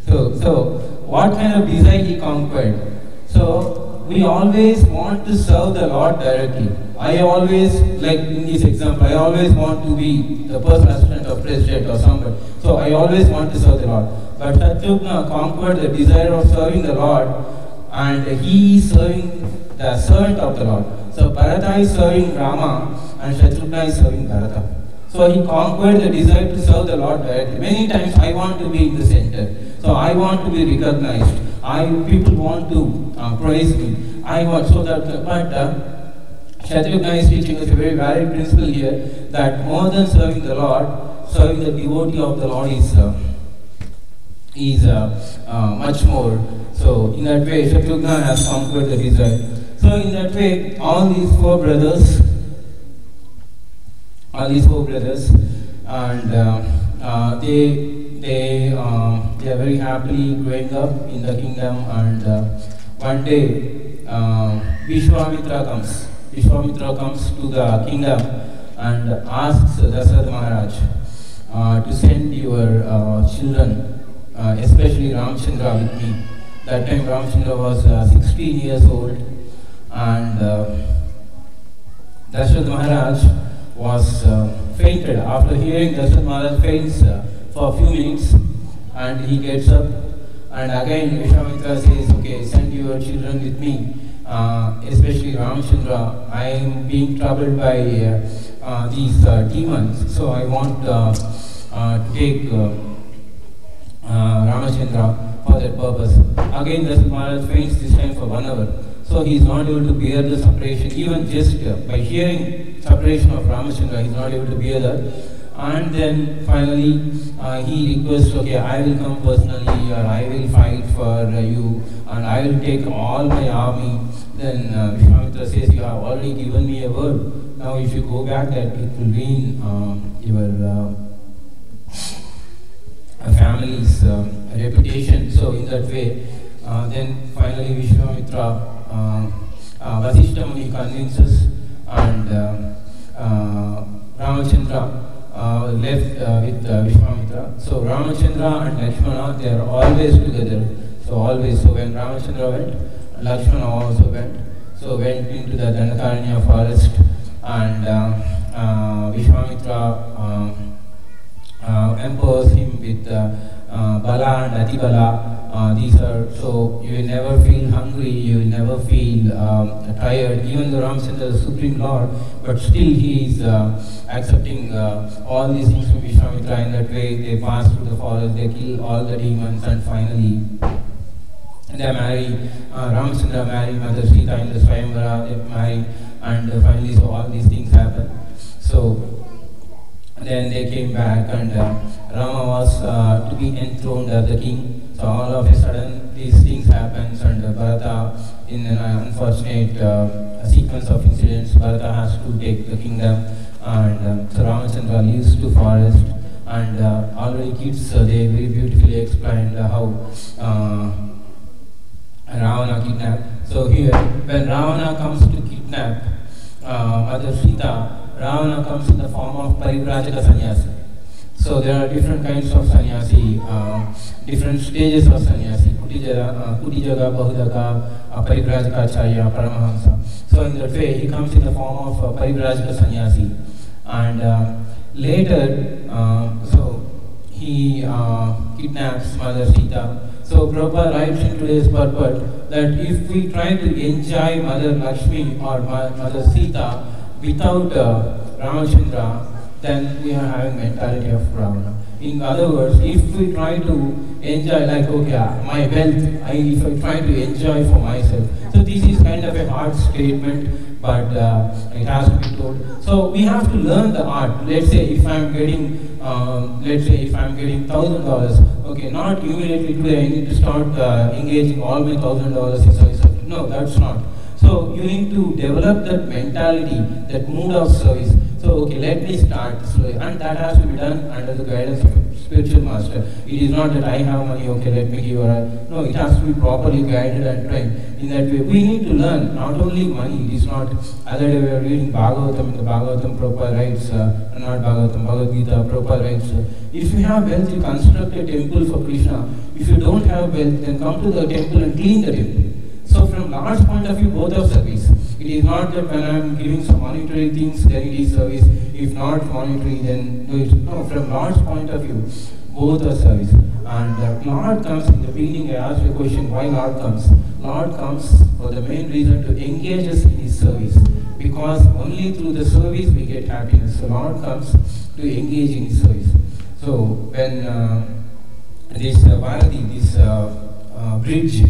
So what kind of desire he conquered? So we always want to serve the Lord directly. I always, like in this example, I always want to be the personal assistant of President or somebody. So I always want to serve the Lord. But Shatrugna conquered the desire of serving the Lord, and he is serving the servant of the Lord. So Bharata is serving Rama, and Shatrugna is serving Bharata. So he conquered the desire to serve the Lord directly. Many times I want to be in the center. So I want to be recognized. People want to praise me. Shatrugna is teaching us a very valid principle here, that more than serving the Lord, serving the devotee of the Lord is much more. So in that way, Shatrugna has conquered the desire. So in that way, all these four brothers, and they are very happily growing up in the kingdom. And one day, Vishwamitra comes to the kingdom and asks Dasarath Maharaj to send your children especially Ramchandra with me. That time Ramchandra was 16 years old, and Dashrath Maharaj was fainted. After hearing Dashrath Maharaj faints for a few minutes, and he gets up, and again Vishwamitra says, okay, send your children with me, especially Ramchandra. I am being troubled by these demons, so I want to take Ramachandra for that purpose. Again, Dashrath Maharaj faints this time for 1 hour. So he is not able to bear the separation, even just by hearing separation of Ramachandra, he is not able to bear that. And then finally he requests, okay, I will come personally, or I will fight for you, and I will take all my army. Then Vishwamitra says, you have already given me a word. Now if you go back, that it will ruin your family's reputation. So in that way, then finally Vishwamitra, Vasishtha Muni convinces, and Ramachandra left with Vishwamitra. So Ramachandra and Lakshmana, they are always together. So always. So when Ramachandra went, Lakshmana also went. So went into the Dandakaranya forest, and Vishwamitra empowers him with Bala and Atibala. These are, so you will never feel hungry, you will never feel tired, even though Ramchandra is the Supreme Lord, but still he is accepting all these things from Vishwamitra. In that way, they pass through the forest, they kill all the demons, and finally they marry, Ramchandra marry Mother Sita in the Swayamvara, they marry, and finally so all these things happen. So then they came back, and Rama was to be enthroned as the king. So all of a sudden these things happens, and Bharata, in an unfortunate sequence of incidents, Bharata has to take the kingdom, and so Ramachandra leaves to forest, and already kids, they very beautifully explained how Ravana kidnapped. So here, when Ravana comes to kidnap Mother Sita, Ravana comes in the form of Parivrajaka sannyasi. So there are different kinds of sannyasi, different stages of sannyasi, Kutijaga, Bahudaka, Parivrajaka Acharya, Paramahamsa. So in that way, he comes in the form of Parivrajaka sannyasi. And later, so he kidnaps Mother Sita. So Prabhupada writes in today's purport that if we try to enjoy Mother Lakshmi or Mother Sita without Ramachandra, then we are having mentality of Ravana. In other words, if we try to enjoy, like, okay, my wealth, if I try to enjoy for myself. So this is kind of a hard statement, but it has to be told. So we have to learn the art. Let's say if I'm getting, $1,000, okay, not immediately today I need to start engaging all my $1,000 in service. No, that's not. So you need to develop that mentality, that mood of service. So okay, let me start slowly, and that has to be done under the guidance of a spiritual master. It is not that I have money, okay, let me give her. No, it has to be properly guided and trained. In that way, we need to learn not only money. It is not. Other day we are reading Bhagavatam. In the Bhagavatam, Prabhupada writes, not Bhagavatam, Bhagavad Gita. Prabhupada writes, if you have wealth, you construct a temple for Krishna. If you don't have wealth, then come to the temple and clean the temple. So from Lord's point of view, both are service. It is not that when I am giving some monetary things, then it is service. If not monetary, then do it. No, from Lord's point of view, both are service. And Lord comes, in the beginning I asked you a question, why Lord comes? Lord comes for the main reason to engage us in His service. Because only through the service we get happiness. So Lord comes to engage in His service. So when this Bharati, this bridge,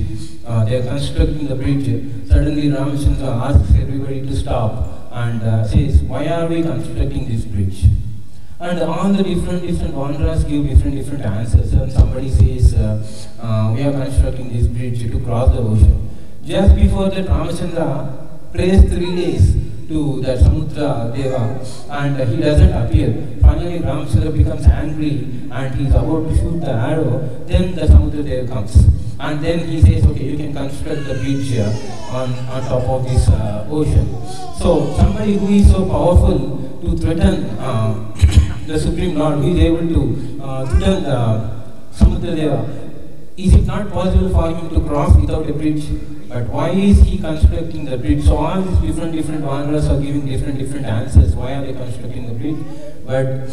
they are constructing the bridge, suddenly Ramachandra asks everybody to stop and says, why are we constructing this bridge? And all the different wanderers give different answers. And somebody says, we are constructing this bridge to cross the ocean. Just before that, Ramachandra prays 3 days to the Samudra Deva, and he doesn't appear. Finally, Ramachandra becomes angry and he is about to shoot the arrow. Then the Samudra Deva comes. And then he says, okay, you can construct the bridge here on top of this ocean. So somebody who is so powerful to threaten the Supreme Lord, who is able to threaten Samudradeva. Is it not possible for him to cross without a bridge? But why is he constructing the bridge? So all these different Vanaras are giving different answers. Why are they constructing the bridge? But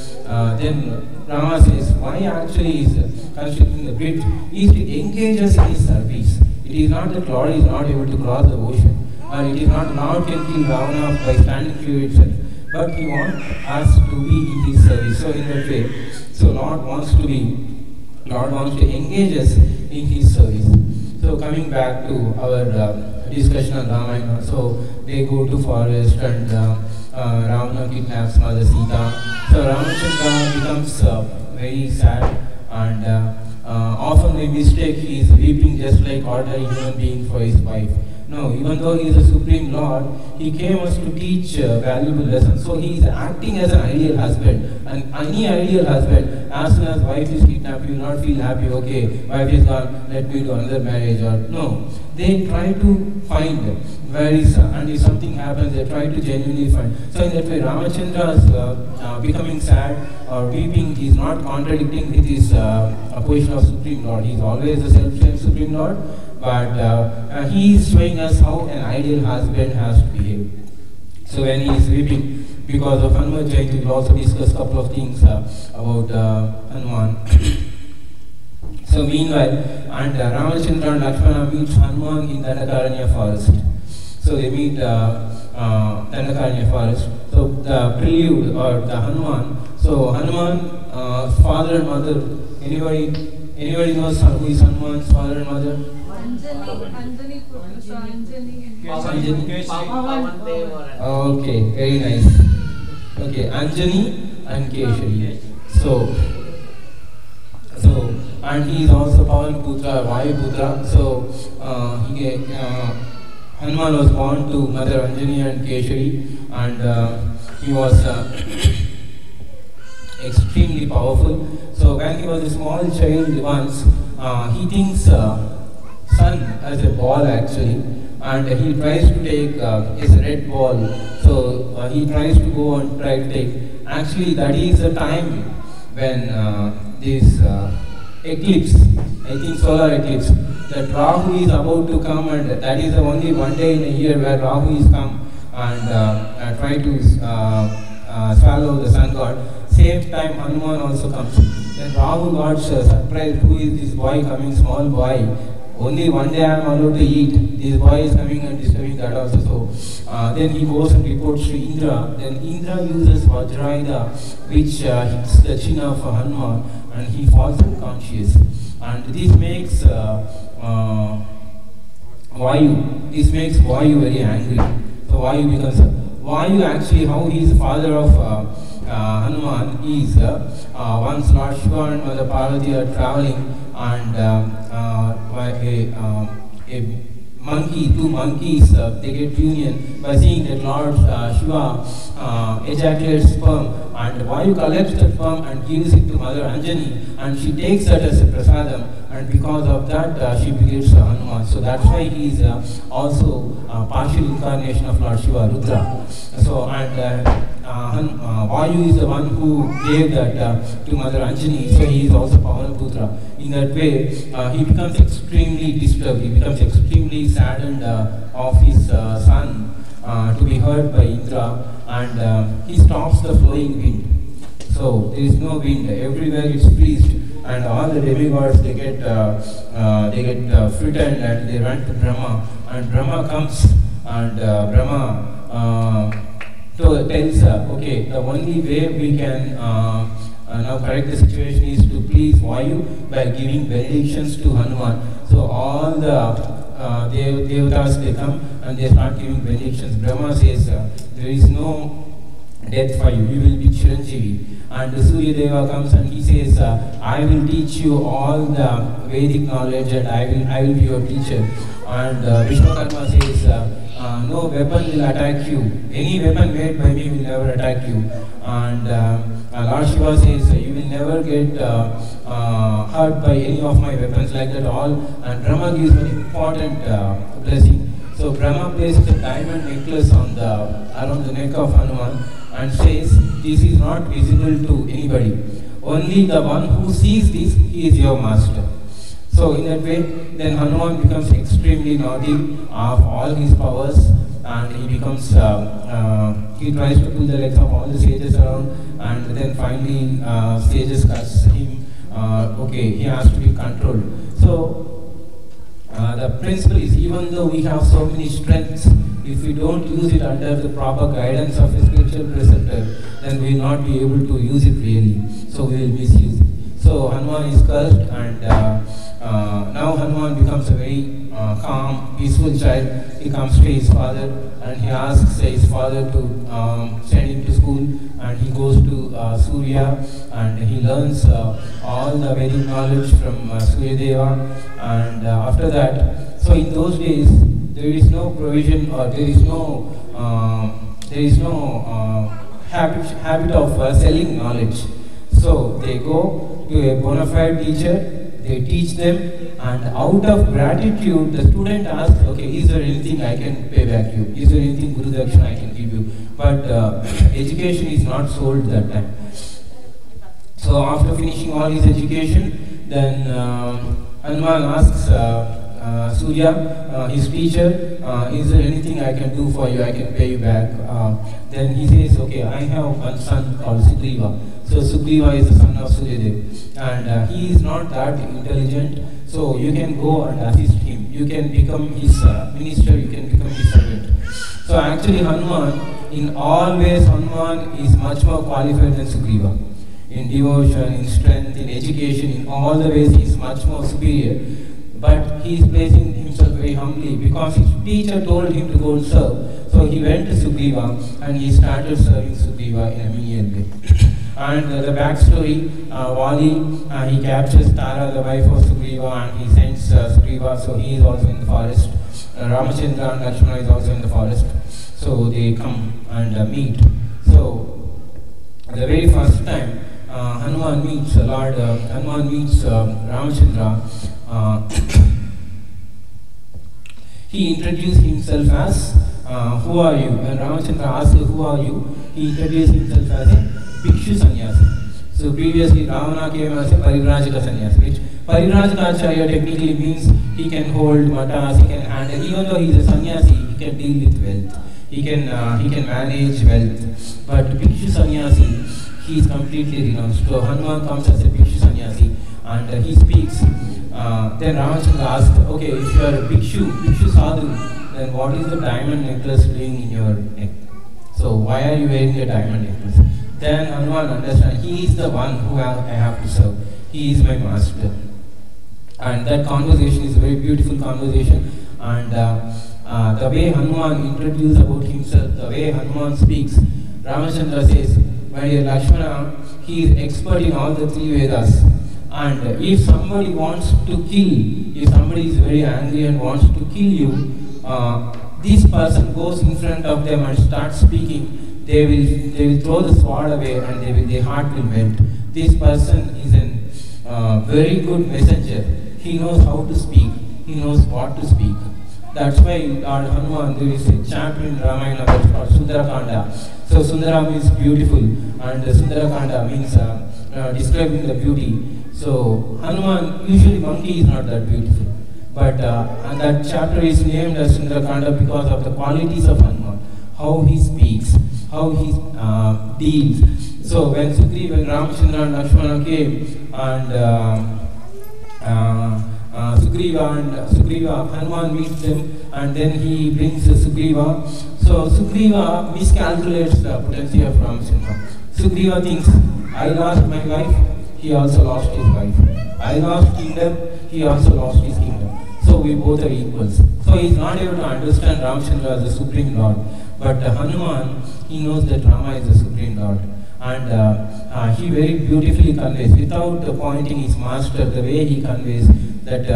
then Rama says, why actually is constructing the bridge? Is to engage us in his service. It is not that Lord is not able to cross the ocean, or it is not Lord can kill Ravana by standing through itself. But he wants us to be in his service. So in that way, so Lord wants to engage us in his service. So coming back to our discussion on Ramayana, so they go to forest and Ravana kidnaps Mother Sita. So Ramachandra becomes very sad, and often by mistake he is weeping just like ordinary human being for his wife. No, even though he is a supreme Lord, he came us to teach valuable lessons. So he is acting as an ideal husband. And any ideal husband, as soon as wife is kidnapped, you will not feel happy, okay, wife is gone, let me do another marriage, or no. They try to find where is, and if something happens, they try to genuinely find. So in that way, Ramachandra is becoming sad or weeping. He is not contradicting with his position of Supreme Lord. He is always the self-same Supreme Lord. But he is showing us how an ideal husband has to behave. So when he is weeping because of Hanuman Jayanti, we will also discuss a couple of things about Hanuman. So meanwhile, and Ramachandra and Lakshmana meet Hanuman in Dandakaranya forest. So they meet Dandakaranya forest. So the prelude or the Hanuman. So Hanuman, father and mother. Anybody knows who is Hanuman's father and mother? Anjani Putra, so Anjani. Okay, very nice. Okay, Anjani and Keshari. So and he is also Pavan Putra, Vayu Putra. So Hanuman was born to Mother Anjani and Keshari, and he was extremely powerful. So when he was a small child once, he thinks sun as a ball actually, and he tries to take his red ball. So he tries to go and try to take. Actually, that is the time when this eclipse, I think solar eclipse, that Rahu is about to come, and that is the only one day in a year where Rahu is come and try to swallow the sun god. Same time Hanuman also comes. Then Rahu got surprised, who is this boy coming, small boy? Only one day I am allowed to eat. This boy is coming and disturbing that also. So then he goes and reports to Indra. Then Indra uses Vajrayudha, which hits the chin of Hanuman, and he falls unconscious. And this makes Vayu. This makes Vayu very angry. So Vayu becomes Vayu actually, how he is father of Hanuman is once Lord Shiva and Mother Parvati are traveling, and two monkeys, they get union by seeing that Lord Shiva ejaculates sperm, and Vayu collects the sperm and gives it to Mother Anjani, and she takes that as a prasadam, and because of that she becomes Hanuman. So that's why he is also partial incarnation of Lord Shiva, Rudra. So and Vayu is the one who gave that to Mother Anjani, so he is also Pavana Putra. In that way, he becomes extremely disturbed, he becomes extremely saddened of his son to be hurt by Indra, and he stops the flowing wind. So there is no wind, everywhere it's freezed, and all the demigods they get frightened and they run to Brahma, and Brahma comes, and Brahma tells, okay, the only way we can now correct the situation is to please Vayu by giving benedictions to Hanuman. So all the devatas, they come and they start giving benedictions. Brahma says, there is no death for you, you will be Chiranjeevi. And Surya Deva comes and he says, I will teach you all the Vedic knowledge, and I will be your teacher. And Vishwakarma says, no weapon will attack you. Any weapon made by me will never attack you. And Lord Shiva says, you will never get hurt by any of my weapons, like that all. And Brahma gives an important blessing. So Brahma places a diamond necklace on around the neck of Hanuman and says, this is not visible to anybody. only the one who sees this, he is your master. So in that way, then Hanuman becomes extremely naughty of all his powers, and he becomes, he tries to pull the legs of all the sages around, and then finally sages curse him. Okay, he has to be controlled. So the principle is, even though we have so many strengths, if we don't use it under the proper guidance of a spiritual preceptor, then we will not be able to use it really. So we will misuse it. So Hanuman is cursed, and now Hanuman becomes a very calm, peaceful child. He comes to his father and he asks his father to send him to school, and he goes to Surya and he learns all the Vedic knowledge from Surya Deva. And after that, so in those days there is no provision, or there is no habit of selling knowledge. So they go to a bona fide teacher, they teach them, and out of gratitude the student asks, okay, is there anything I can pay back you? Is there anything Guru Dakshina I can give you? But education is not sold that time. So after finishing all his education, then Hanuman asks Surya, his teacher, is there anything I can do for you? I can pay you back. Then he says, okay, I have one son called Sugriva. So Sugriva is the son of Suryadev, and he is not that intelligent, so you can go and assist him. You can become his minister, you can become his servant. So actually Hanuman, in all ways, Hanuman is much more qualified than Sugriva. In devotion, in strength, in education, in all the ways he is much more superior. But he is placing himself very humbly because his teacher told him to go and serve. So he went to Sugriva and he started serving Sugriva in a menial way. And the backstory, Vali, he captures Tara, the wife of Sugriva, and he sends Sugriva, so he is also in the forest. Ramachandra and Lakshmana is also in the forest. So they come and meet. So the very first time Hanuman meets Lord, Hanuman meets Ramachandra, he introduced himself as, who are you? And Ramachandra asked, who are you? He introduced himself as a Bhikshu Sannyasi. So previously Ravana came as a Parivrajaka Sannyasi, which Parivrajaka Acharya technically means he can hold matas, he can handle, even though he is a sannyasi, he can deal with wealth, he can manage wealth. But Bhikshu Sannyasi, he is completely renounced. So Hanuman comes as a Bhikshu Sannyasi and he speaks. Then Ramachandra asked, okay, if you are a Bhikshu Sadhu, then what is the diamond necklace doing in your neck? So why are you wearing a diamond necklace? Then Hanuman understands, he is the one who I have to serve. He is my master. And that conversation is a very beautiful conversation. And the way Hanuman introduces about himself, the way Hanuman speaks, Ramachandra says, my dear Lakshmana, he is expert in all the three Vedas. And if somebody wants to kill, if somebody is very angry and wants to kill you, this person goes in front of them and starts speaking. They will throw the sword away and their heart will melt. This person is a very good messenger. He knows how to speak. He knows what to speak. That's why Lord Hanuman, there is a chapter in Ramayana that's called Sundarakanda. So Sundara means beautiful, and Sundarakanda means describing the beauty. So Hanuman, usually monkey is not that beautiful, but and that chapter is named as Sundarakanda because of the qualities of Hanuman, how he speaks, how he deals. So when Sugriva, Ramachandra and Lakshmana came, and Sugriva, Hanuman meets them, and then he brings Sugriva. So Sugriva miscalculates the potency of Ramachandra. Sugriva thinks, I lost my wife, he also lost his wife. I lost kingdom, he also lost his kingdom. So we both are equals. So he is not able to understand Ramachandra as the Supreme Lord. But Hanuman, he knows that Rama is the Supreme Lord. And he very beautifully conveys, without pointing his master, the way he conveys that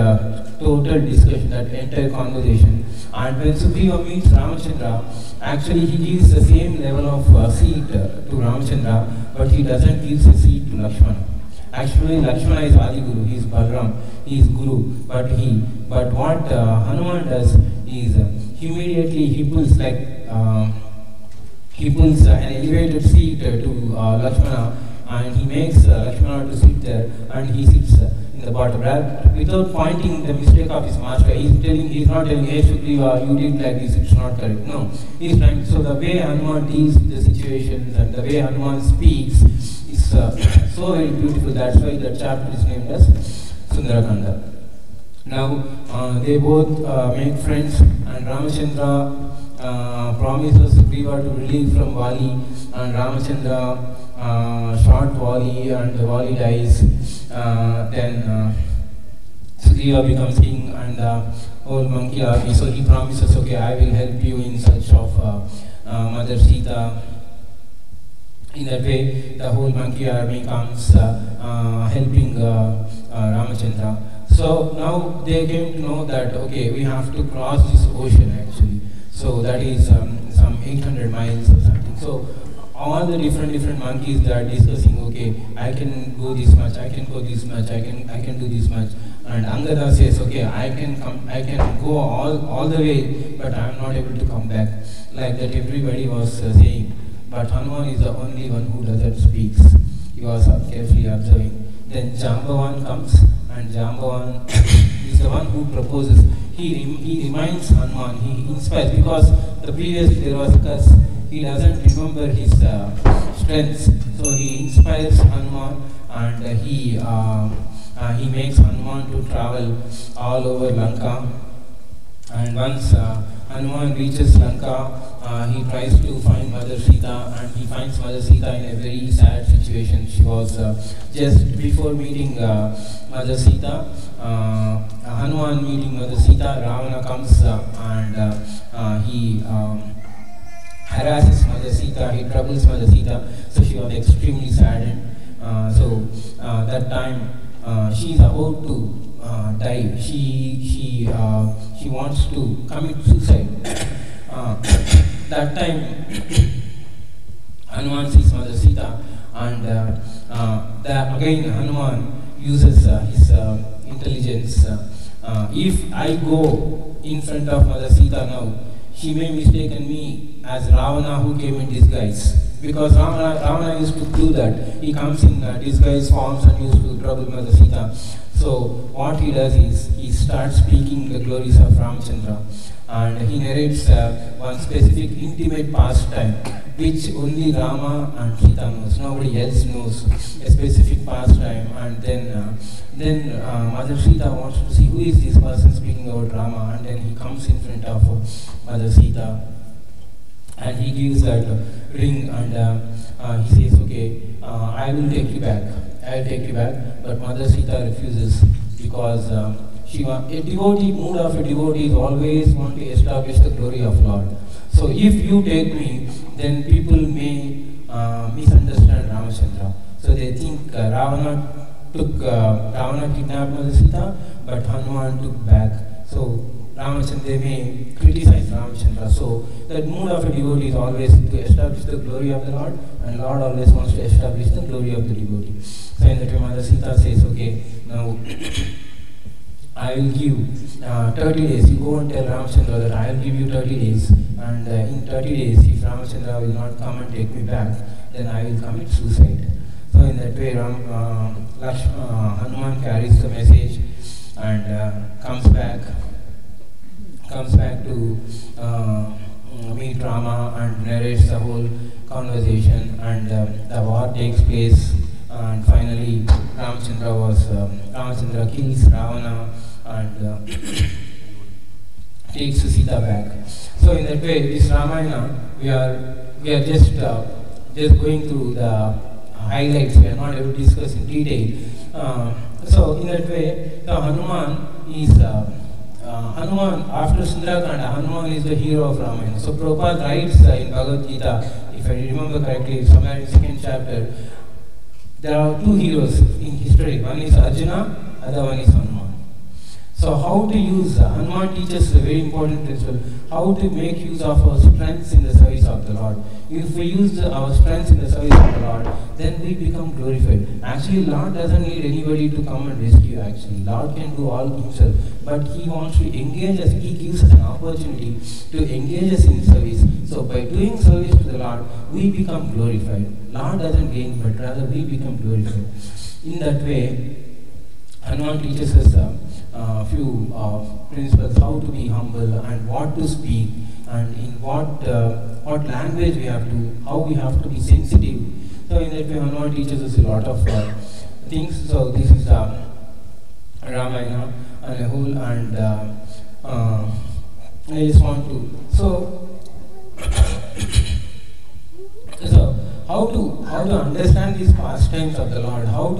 total discussion, that entire conversation. And when Sugriva meets Ramachandra, actually he gives the same level of seat to Ramachandra, but he doesn't give the seat to Lakshmana. Actually Lakshmana is Adi Guru, he is Balram, he is Guru, but what Hanuman does is immediately he pulls an elevated seat to Lakshmana. and he makes Lakshmana to sit there, and he sits in the bottom. Without pointing the mistake of his master, he's not telling, hey Sugriva, you did like this, it's not correct. No, he's trying. So the way Hanuman deals with the situations and the way Hanuman speaks is so very beautiful. That's why the chapter is named as Sundarakanda. Now they both make friends, and Ramachandra promises Sugriva to relieve from Vali, and Ramachandra shot Vali, and Vali dies. Then Sugriva becomes king, and the whole monkey army. So he promises, okay, I will help you in search of Mother Sita. In that way, the whole monkey army comes helping Ramachandra. So now they came to know that, okay, we have to cross this ocean actually. So that is some 800 miles or something. So all the different monkeys, they are discussing, okay, I can go this much, I can go this much, I can do this much. And Angada says, okay, I can go all the way, but I am not able to come back. Like that everybody was saying. But Hanuman is the only one who doesn't speak. He was carefully observing. Then Jambavan comes, and Jambavan is the one who proposes. He reminds Hanuman, he inspires, because the previous there was a curse. He doesn't remember his strengths, so he inspires Hanuman, and he makes Hanuman to travel all over Lanka. And once Hanuman reaches Lanka, he tries to find Mother Sita, and he finds Mother Sita in a very sad situation. She was just before meeting Mother Sita, Hanuman meeting Mother Sita, Ravana comes and he harasses Mother Sita, he troubles Mother Sita, so she was extremely saddened. So that time she is about to die. She wants to commit suicide. That time Hanuman sees Mother Sita, and again Hanuman uses his intelligence. If I go in front of Mother Sita now, she may mistaken me as Ravana who came in disguise. Because Ravana used to do that. He comes in disguise forms and used to trouble Mother Sita. So what he does is, he starts speaking the glories of Ramachandra, and he narrates one specific intimate pastime which only Rama and Sita knows. Nobody else knows a specific pastime. And then Mother Sita wants to see who is this person speaking about Rama, and then he comes in front of Mother Sita, and he gives that ring, and he says, okay, I will take you back. But Mother Sita refuses, because a devotee, mood of a devotee is always want to establish the glory of Lord. So if you take me, then people may misunderstand Ramachandra. So they think Ravana kidnapped Mother Sita, but Hanuman took back. So Ramachandra may criticize Ramachandra. So that mood of a devotee is always to establish the glory of the Lord, and Lord always wants to establish the glory of the devotee. So in that way Mother Sita says, okay, now I will give 30 days. You go and tell Ramachandra that I will give you 30 days, and in 30 days if Ramachandra will not come and take me back, then I will commit suicide. So in that way Hanuman carries the message and comes back to meet Rama and narrates the whole conversation, and the war takes place, and finally Ramachandra kills Ravana and takes Sita back. So in that way, this Ramayana, we are just going through the highlights. We are not able to discuss in detail. So in that way, the Hanuman is after Sundarakanda, Hanuman is the hero of Ramayana. So Prabhupada writes in Bhagavad Gita, if I remember correctly, somewhere in 2nd chapter, there are two heroes in history. One is Arjuna, other one is Hanuman. So So how to use, Hanuman teaches a very important principle, how to make use of our strengths in the service of the Lord. If we use our strengths in the service of the Lord, then we become glorified. Actually, Lord doesn't need anybody to come and rescue actually. Lord can do all himself, but he wants to engage us. He gives us an opportunity to engage us in service. So by doing service to the Lord, we become glorified. Lord doesn't gain, but rather we become glorified. In that way, Hanuman teaches us a few principles, how to be humble and what to speak, and in what language we have to, how we have to be sensitive. So in that way, Hanuman teaches us a lot of things. So this is Ramayana and a whole, and I just want to, so how to understand these pastimes of the Lord, how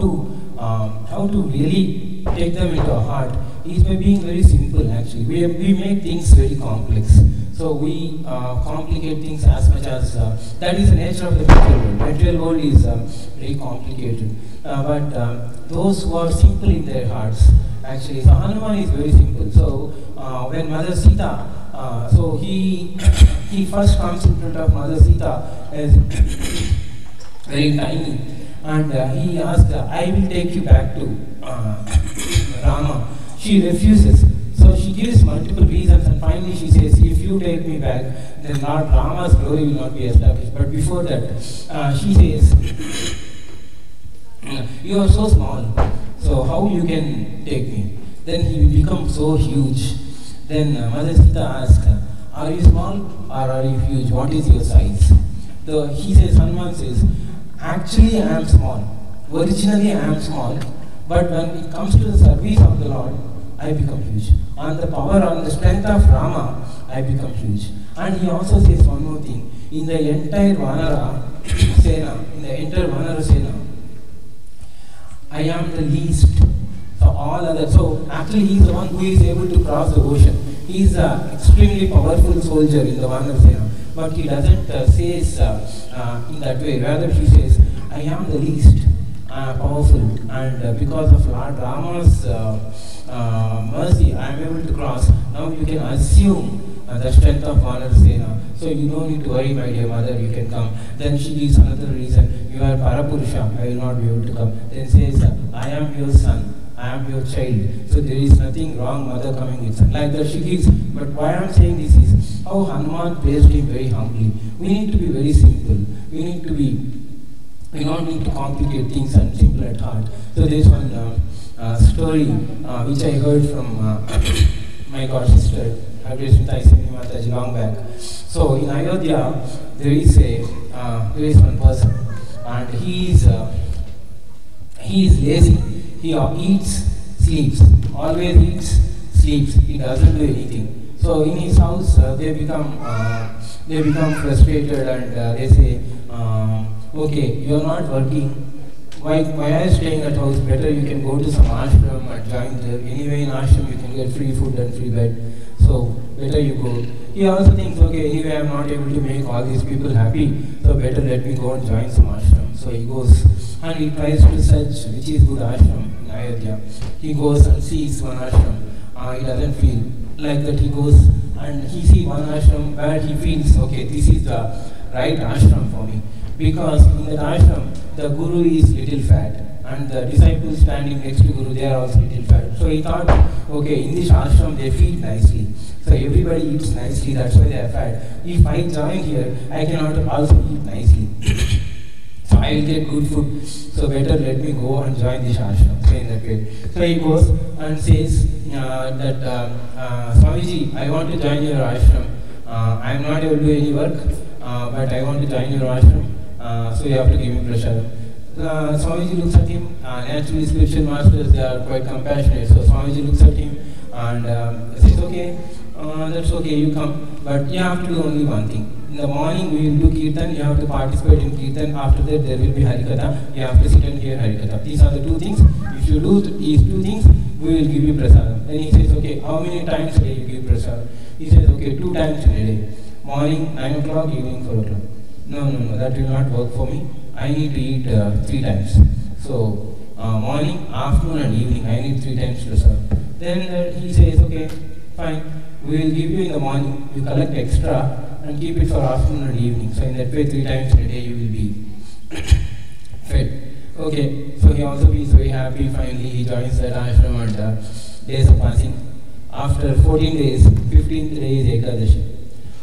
to really take them into our heart is by being very simple actually. We make things very complex. So we complicate things as much as, that is the nature of the material world. Material world is very complicated. But those who are simple in their hearts, actually, so Hanuman is very simple. So when Mother Sita, so he first comes in front of Mother Sita as very tiny, and he asked, I will take you back to Rama. She refuses. So she gives multiple reasons, and finally she says, if you take me back, then Lord Rama's glory will not be established. But before that, she says, you are so small, so how you can take me? Then he will become so huge. Then Mother Sita asks, are you small or are you huge? What is your size? Hanuman says, actually I am small. Originally I am small, but when it comes to the service of the Lord, I become huge. On the power, on the strength of Rama, I become huge. And he also says one more thing. In the entire Vanara Sena, I am the least. So all other. So actually, he is the one who is able to cross the ocean. He is an extremely powerful soldier in the Vanara Sena, but he doesn't say in that way. Rather, he says, I am the least powerful, and because of Lord Rama's mercy, I am able to cross. Now you can assume the strength of Vanara Sena. So you don't need to worry, my dear mother, you can come. Then she gives another reason. You are Parapurusha, I will not be able to come. Then says, I am your son, I am your child. So there is nothing wrong, mother coming with son. Like that she gives. But why I am saying this is how Hanuman placed him very humbly. We need to be very simple. We don't need to complicate things and simple at heart. So there is one story which I heard from my god sister, Mataji, long back. So in Ayodhya, there is one person, and he is lazy. He eats, sleeps. Always eats, sleeps. He doesn't do anything. So in his house, they become frustrated, and they say, okay, you are not working. Why are you staying at house? Better you can go to some ashram and join there. Anyway, in ashram you can get free food and free bed. So better you go. He also thinks, okay, anyway I am not able to make all these people happy, so better let me go and join some ashram. So he goes and he tries to search which is good ashram in Ayodhya. He goes and sees one ashram. He doesn't feel like that. He goes and he sees one ashram where he feels, okay, this is the right ashram for me. Because in that ashram, the guru is little fat, and the disciples standing next to guru, they are also little fat. So he thought, okay, in this ashram they feed nicely. So everybody eats nicely, that's why they are fat. If I join here, I cannot also eat nicely. So I will get good food. So better let me go and join this ashram. So in that way. So he goes and says that Swamiji, I want to join your ashram. I am not able to do any work, but I want to join your ashram. So you have to give me pressure. Swamiji looks at him. Naturally, spiritual masters, they are quite compassionate. So Swamiji looks at him and says, okay, that's okay, you come. But you have to do only one thing. In the morning we will do Kirtan, you have to participate in Kirtan. After that there will be Harikatha, you have to sit and hear Harikatha. These are the two things. If you do these two things, we will give you prasadam. Then he says, okay, how many times a day you give prasadam? He says, okay, 2 times in a day. Morning 9 o'clock, evening 4 o'clock. No, that will not work for me. I need to eat 3 times. So morning, afternoon and evening, I need 3 times prasadam. Then he says, okay, fine, we will give you in the morning, you collect extra and keep it for afternoon and evening. So in that way, 3 times in a day you will be fed. Okay, so he also feels very happy. Finally, he joins that ashram and days are passing. After 14 days, 15th day is Ekadashi.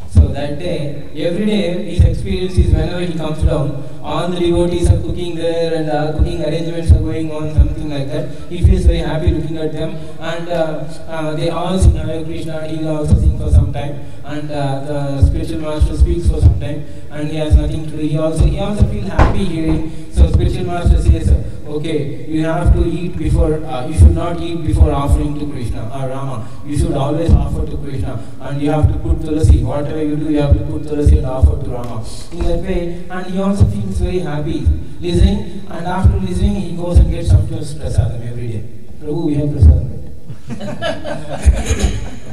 So that day, every day, his experience is whenever he comes down, all the devotees are cooking there and cooking arrangements are going on, something like that. He feels very happy looking at them, and they all sing Hare Krishna. He will also sing for some time, and the spiritual master speaks for some time, and he has nothing to do. He also feels happy hearing. So spiritual master says, okay, you have to eat before, you should not eat before offering to Krishna or Rama. You should always offer to Krishna, and you have to put tulasi. Whatever you do, you have to put tulasi and offer to Rama. In that way, and he also feels very happy listening, and after listening, he goes and gets some prasadam every day. Prabhu, we have prasadam, right?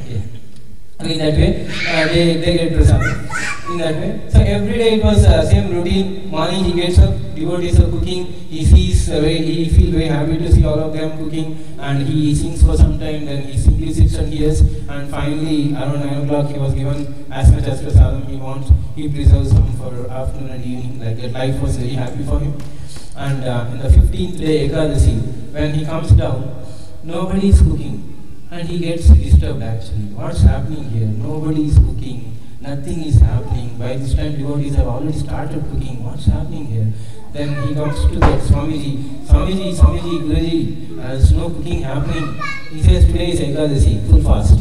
Okay. In that way, they get prasadam. In that way. So every day it was same routine. Morning he gets up, devotees are cooking. He feels very happy to see all of them cooking, and he sings for some time. Then he simply sits and hears. And finally, around 9 o'clock, he was given as much as prasadam he wants. He preserves some for afternoon and evening. Like that, life was very happy for him. And in the 15th day Ekadasi, when he comes down, nobody is cooking. And he gets disturbed actually. What's happening here? Nobody is cooking. Nothing is happening. By this time, devotees have already started cooking. What's happening here? Then he comes to that Swamiji, Guruji, there's no cooking happening. He says, today is Ekadasi, full fast.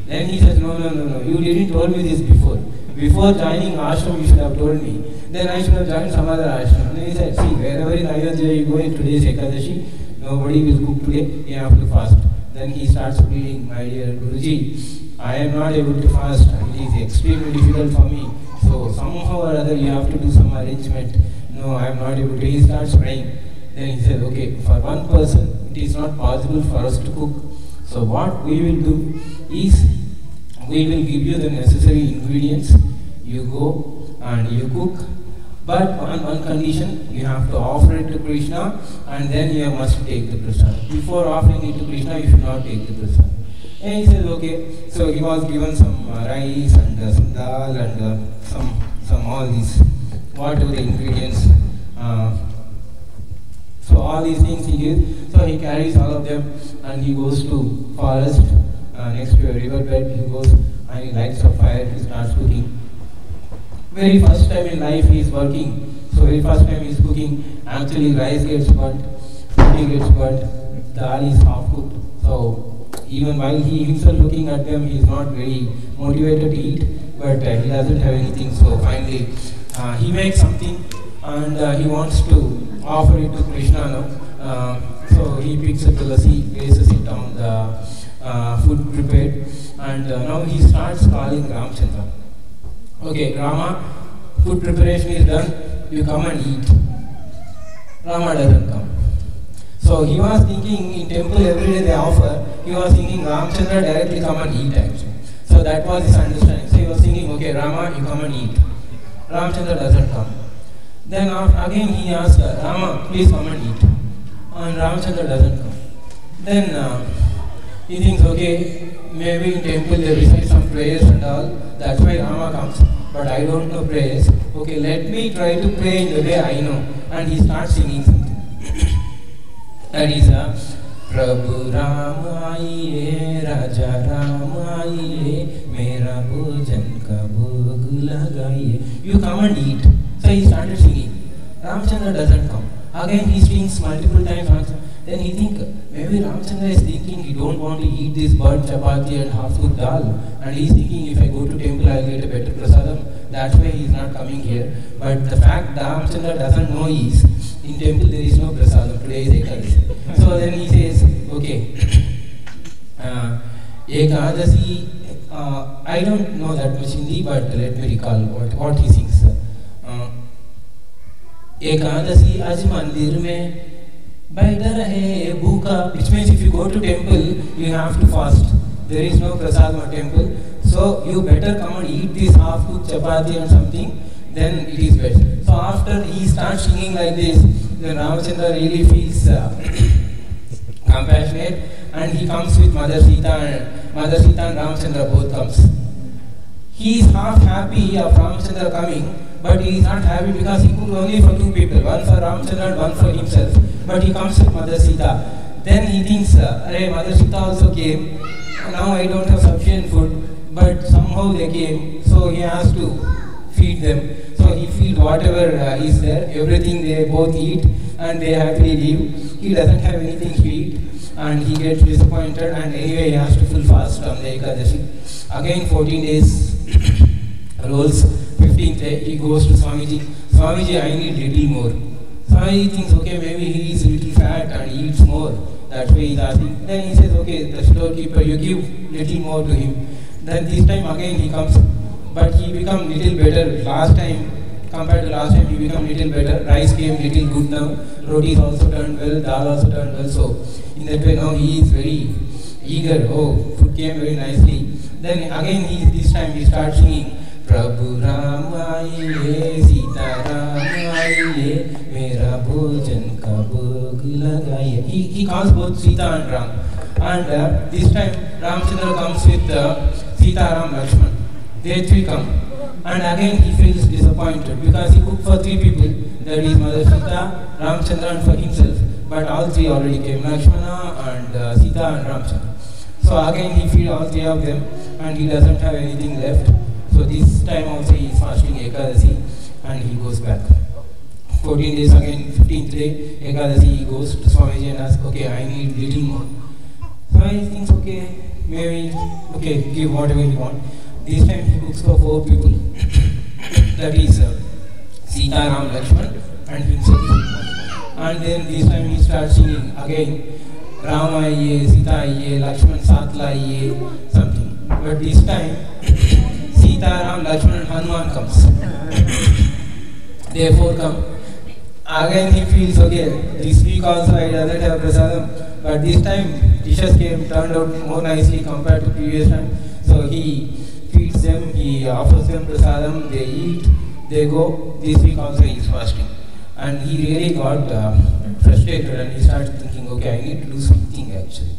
Then he says, no, you didn't tell me this before. Before joining ashram, you should have told me. Then I should have joined some other ashram. Then he said, see, wherever in Ayodhya you go, today is Ekadashi, nobody will cook today, you have to fast. Then he starts pleading, my dear Guruji, I am not able to fast. It is extremely difficult for me. So somehow or other you have to do some arrangement. No, I am not able to. He starts praying. Then he says, okay, for one person, it is not possible for us to cook. So what we will do is, we will give you the necessary ingredients. You go and you cook. But on one condition, you have to offer it to Krishna, and then you must take the prasad. Before offering it to Krishna, you should not take the prasad. And he says, okay. So he was given some rice and some dal and some all these, whatever the ingredients. So all these things he gives. So he carries all of them and he goes to forest next to a riverbed. He goes and he lights a fire. He starts cooking. Very first time in life he is working. So very first time he is cooking. Actually rice gets burnt, roti gets burnt, dal is half cooked. So even while he himself looking at them, he is not very motivated to eat, but he doesn't have anything. So finally, he makes something and he wants to offer it to Krishna. So he picks up the lassi, places it on the food prepared, and now he starts calling Ramchandra. Okay, Rama, food preparation is done, you come and eat. Rama doesn't come. So he was thinking in temple every day they offer, he was thinking Ramchandra directly come and eat actually. So that was his understanding. So he was thinking, okay, Rama, you come and eat. Ramchandra doesn't come. Then again he asked, Rama, please come and eat. And Ramchandra doesn't come. Then he thinks, okay, maybe in temple they recite some prayers and all, that's why Rama comes. But I don't know prayers. Okay, let me try to pray in the way I know. And he starts singing something. That is Prabhu Ram Aiye, Raja Ram Aiye, Mera Bhojan Ka Bhog Lagaiye. You come and eat. So he started singing. Ramchandra doesn't come. Again he sings multiple times. Then he thinks, maybe Ramchandra is thinking he don't want to eat this burnt chapati and half-cooked dal. And he is thinking if I go to temple I will get a better prasadam. That's why he is not coming here. But the fact that Ramchandra doesn't know is, in temple there is no prasadam. Today is Ekadasi. So then he says, okay, Ekadasi, I don't know that much Hindi, but let me recall what he sings. Ekadasi aj mandir mein baitha rahe bhuka, which means if you go to temple, you have to fast. There is no prasadam at temple. So you better come and eat this half-cooked chapati and something, then it is better. So after he starts singing like this, then Ramachandra really feels compassionate, and he comes with Mother Sita and Ramchandra both comes. He is half happy of Ramchandra coming, but he is not happy because he could only for two people, one for Ramchandra and one for himself. But he comes with Mother Sita. Then he thinks, Arey, Mother Sita also came. Now I don't have sufficient food, but somehow they came, so he has to feed them. So he feeds whatever is there, everything they both eat, and they happily leave. He doesn't have anything to eat, and he gets disappointed, and anyway he has to full fast on the Ekadashi. Again 14 days rolls, 15th day he goes to Swamiji. Swamiji, I need little more. Swamiji thinks, okay, maybe he is little fat and he eats more. That way he is asking. Then he says, okay, the storekeeper, you give little more to him. Then this time again he comes, but he become little better. Last time, compared to last time, he become little better. Rice came little good now. Rotis also turned well, dal also turned well. So in that way now he is very eager. Oh, food came very nicely. Then again this time he starts singing, Prabhu Ram Aile, Sita Ram Aile, Mera Bhojan Ka Bhog Lagaye. He calls both Sita and Ram. And this time Ramchandra comes with Sita Ram Lakshman. They three come. And again he feels disappointed because he cooked for three people. That is Mother Sita, Ramchandra and for himself. But all three already came, Lakshmana and Sita and Ramchandra. So again he feeds all three of them and he doesn't have anything left. So this time also he is fasting Ekadasi and he goes back. 14 days again, 15th day, Ekadasi, he goes to Swamiji and asks, okay, I need little more. Swamiji thinks, okay, maybe, okay, give whatever you want. This time he cooks for 4 people. That is Sita, Ram, Lakshman and himself. And then this time he starts singing again, Rama Iye, Sita Iye, Lakshman Satla Iye, something. But this time, Sita, Ram, Lakshman and Hanuman comes. They 4 come. Again he feels, okay, this week also I doesn't have prasadam, but this time dishes turned out more nicely compared to previous time. So he feeds them, he offers them prasadam, they eat, they go. This week also he is fasting. And he really got frustrated and he started thinking, okay, I need to do something actually.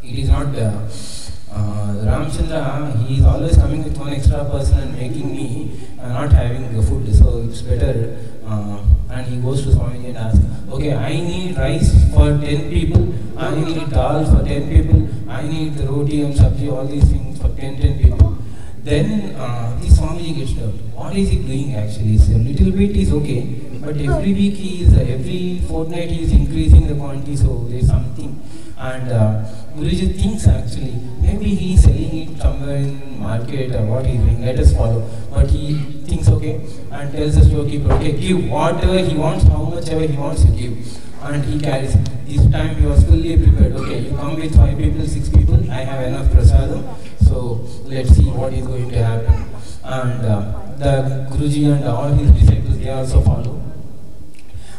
It is not Ramchandra, he is always coming with one extra person and making me not having the food, so it's better. And he goes to Swamiji and asks, okay, I need rice for 10 people, I need dal for 10 people, I need the roti and sabji, all these things for 10 people. Then this Swamiji gets doubt. What is he doing actually? So little bit is okay, but every week every fortnight he is increasing the quantity, so there is something. And Guruji thinks actually, maybe he is selling it somewhere in market or what he is doing, let us follow. But he thinks, okay, and tells the storekeeper, okay, give whatever he wants, how much ever he wants to give. And he carries. This time he was fully prepared. Okay, you come with 5 people, 6 people, I have enough prasadam, so let's see what is going to happen. And the Guruji and all his disciples, they also follow.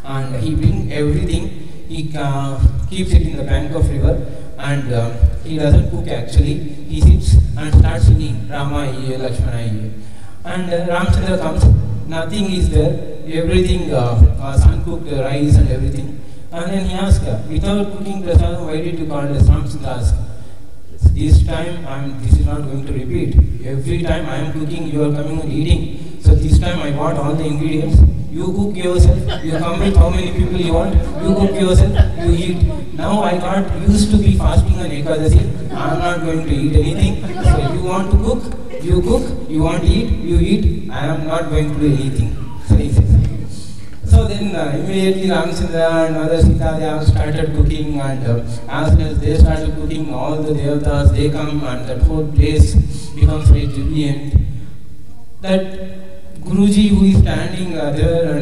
And he brings everything, he keeps it in the bank of river, and he doesn't cook actually. He sits and starts singing Rama Iye, Lakshmana Iye. And Ramchandra comes, nothing is there, everything uncooked rice and everything. And then he asks, without cooking prasadam, why did you call us? Ramchandra asks, this time this is not going to repeat. Every time I am cooking, you are coming and eating. So this time I bought all the ingredients. You cook yourself, you come with how many people you want, you cook yourself, you eat. Now I got used to be fasting on Ekadasi, I am not going to eat anything. So you want to cook, you cook, you want to eat, you eat, I am not going to do anything. So he says. So then immediately Ramchandra and Mother Sita, they have started cooking, and as soon as they started cooking, all the devatas, they come and that whole place becomes very jubilant. That Guruji who is standing there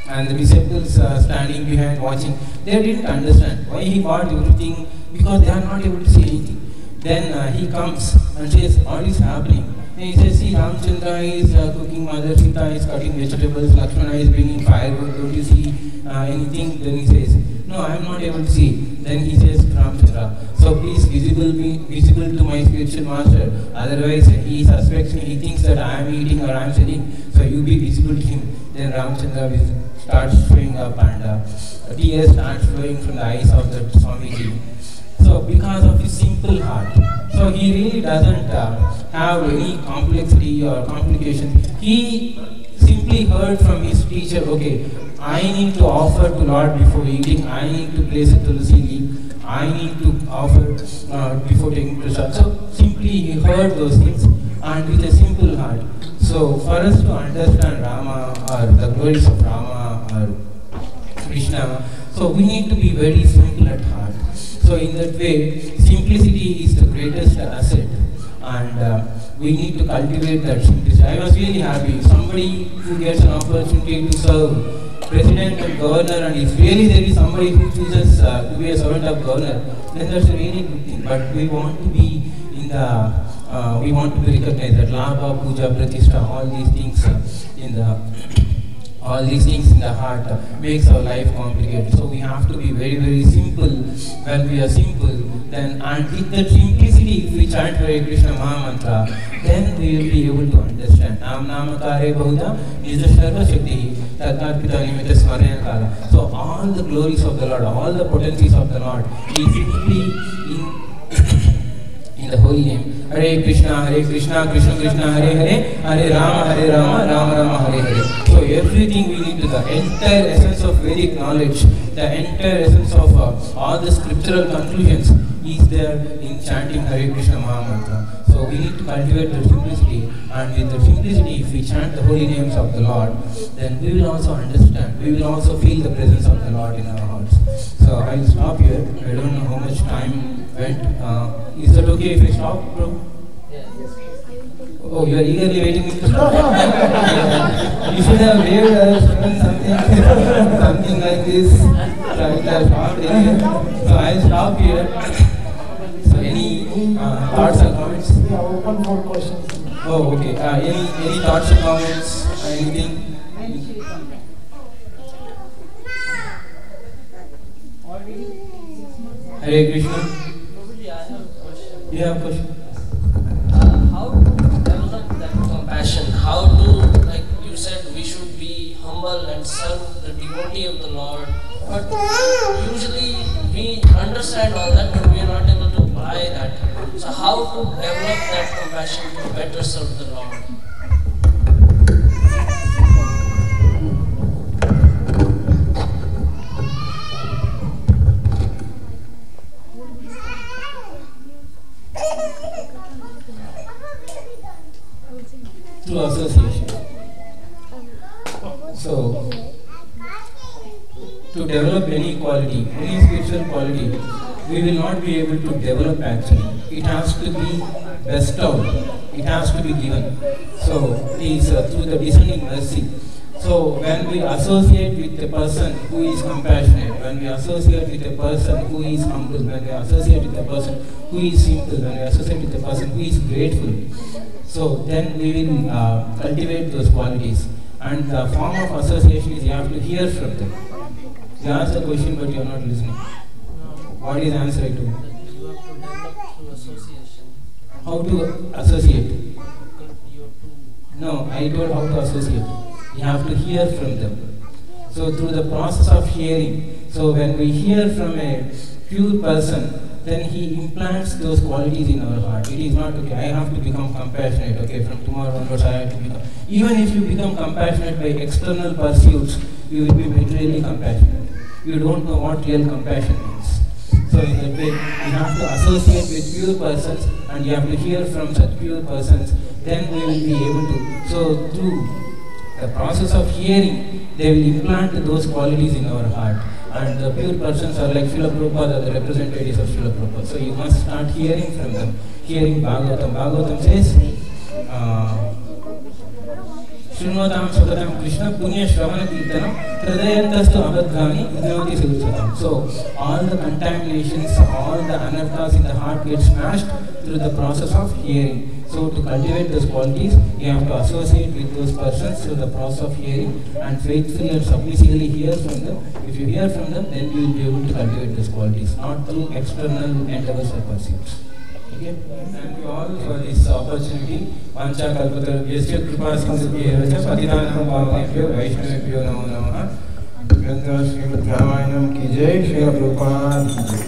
and the disciples standing behind watching, they didn't understand why he bought everything, because they are not able to see anything. Then he comes and says, what is happening? Then he says, see, Ramchandra is cooking, Mother Sita is cutting vegetables, Lakshmana is bringing firewood, don't you see anything? Then he says, no, I am not able to see. Then he says to Ramchandra, so please be visible to my spiritual master, otherwise he suspects me, he thinks that I am eating or I am selling, so you be visible to him. then Ramchandra will start showing up and tears start flowing from the eyes of the Swamiji. So because of his simple heart, so he really doesn't have any complexity or complications. He simply heard from his teacher, okay, I need to offer to Lord before eating, I need to place a tulsi leaf, I need to offer before taking prasad. So simply he heard those things and with a simple heart. So for us to understand Rama or the glories of Rama or Krishna, so we need to be very simple at heart. So in that way, simplicity is the greatest asset, and we need to cultivate that simplicity. I was really happy. Somebody who gets an opportunity to serve president and governor, and if really there is somebody who chooses to be a servant of governor, then that's a really good thing. But we want to be in the, we want to be recognized that Labha, Puja, Pratishtha, all these things in the. All these things in the heart makes our life complicated. So we have to be very, very simple. When we are simple, then and with that simplicity, if we chant Hare Krishna Maha Mantra, then we will be able to understand. Nam Namakare Bahuda Nija Sarva Shakti Tatatpita Nimita Smarana Kala. So all the glories of the Lord, all the potencies of the Lord is simply in the holy name. Hare Krishna, Krishna Krishna, Hare Hare, Hare Rama, Rama Rama, Hare Hare. So everything we need to, the entire essence of Vedic knowledge, the entire essence of all the scriptural conclusions is there in chanting Hare Krishna Maha Mantra. So we need to cultivate the simplicity, and with the simplicity, if we chant the holy names of the Lord, then we will also understand, we will also feel the presence of the Lord in our hearts. So I will stop here. I don't know how much time went. Is that okay if I stop, bro? Yeah. Oh, you are eagerly waiting me to stop. You should have waved us something like this. So it has stopped anyway. So I will stop here. So any thoughts or comments? Yeah, open for questions. Oh, okay. Any thoughts or comments? Anything? Hare Krishna. Prabhuji, I have a question. You have a question? How to develop that compassion? How to, like you said, we should be humble and serve the devotee of the Lord. But usually we understand all that, but we are not able to apply that. So how to develop that compassion to better serve the Lord? Through association. So, to develop any quality, any spiritual quality, we will not be able to develop actually. It has to be bestowed. It has to be given. So, it is through the descending mercy. So, when we associate with a person who is compassionate, when we associate with a person who is humble, when we associate with a person who is simple, when we associate with a person who is grateful, so then we will cultivate those qualities. And the form of association is you have to hear from them. You ask a question but you are not listening. What is the answer I do? You have to develop through association. How to associate? You have to. No, I told how to associate. You have to hear from them. So through the process of hearing, so when we hear from a pure person, then he implants those qualities in our heart. It is not okay, I have to become compassionate, okay, from tomorrow onwards I have to become. Even if you become compassionate by external pursuits, you will be materially compassionate. You don't know what real compassion means. So in that way, you have to associate with pure persons and you have to hear from such pure persons, then we will be able to. So through the process of hearing, they will implant those qualities in our heart. And the pure persons are like Srila Prabhupada, the representatives of Srila Prabhupada. So you must start hearing from them. Hearing Bhagavatam. Bhagavatam says, Shrunvatam Sutatam Krishna Punya Shravana Kirtanam Tradayantastu Abadhani Udnavati Suruchatam. So all the contaminations, all the anarthas in the heart get smashed through the process of hearing. So to cultivate those qualities, you have to associate with those persons through the process of hearing and faithfully and submissively hear from them. If you hear from them, then you will be able to cultivate those qualities, not through external endeavors or pursuits. Okay? Okay, thank you all for this opportunity. Pancha Kalpatarubhyasya Kripa Sindhubhyascha Patitanam Pavanebhyo Vaishnavebhyo Namo Namaha. Granth Srimad Ramayanam ki jai, Srila Prabhupada ki jai.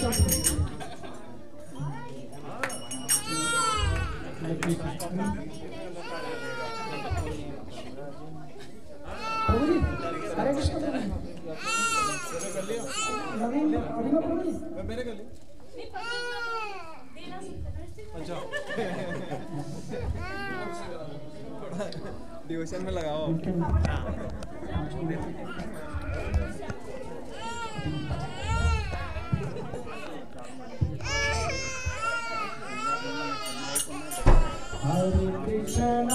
हरे कृष्ण मैंने कर ली। अच्छा devotion में लगाओ। हरे कृष्णा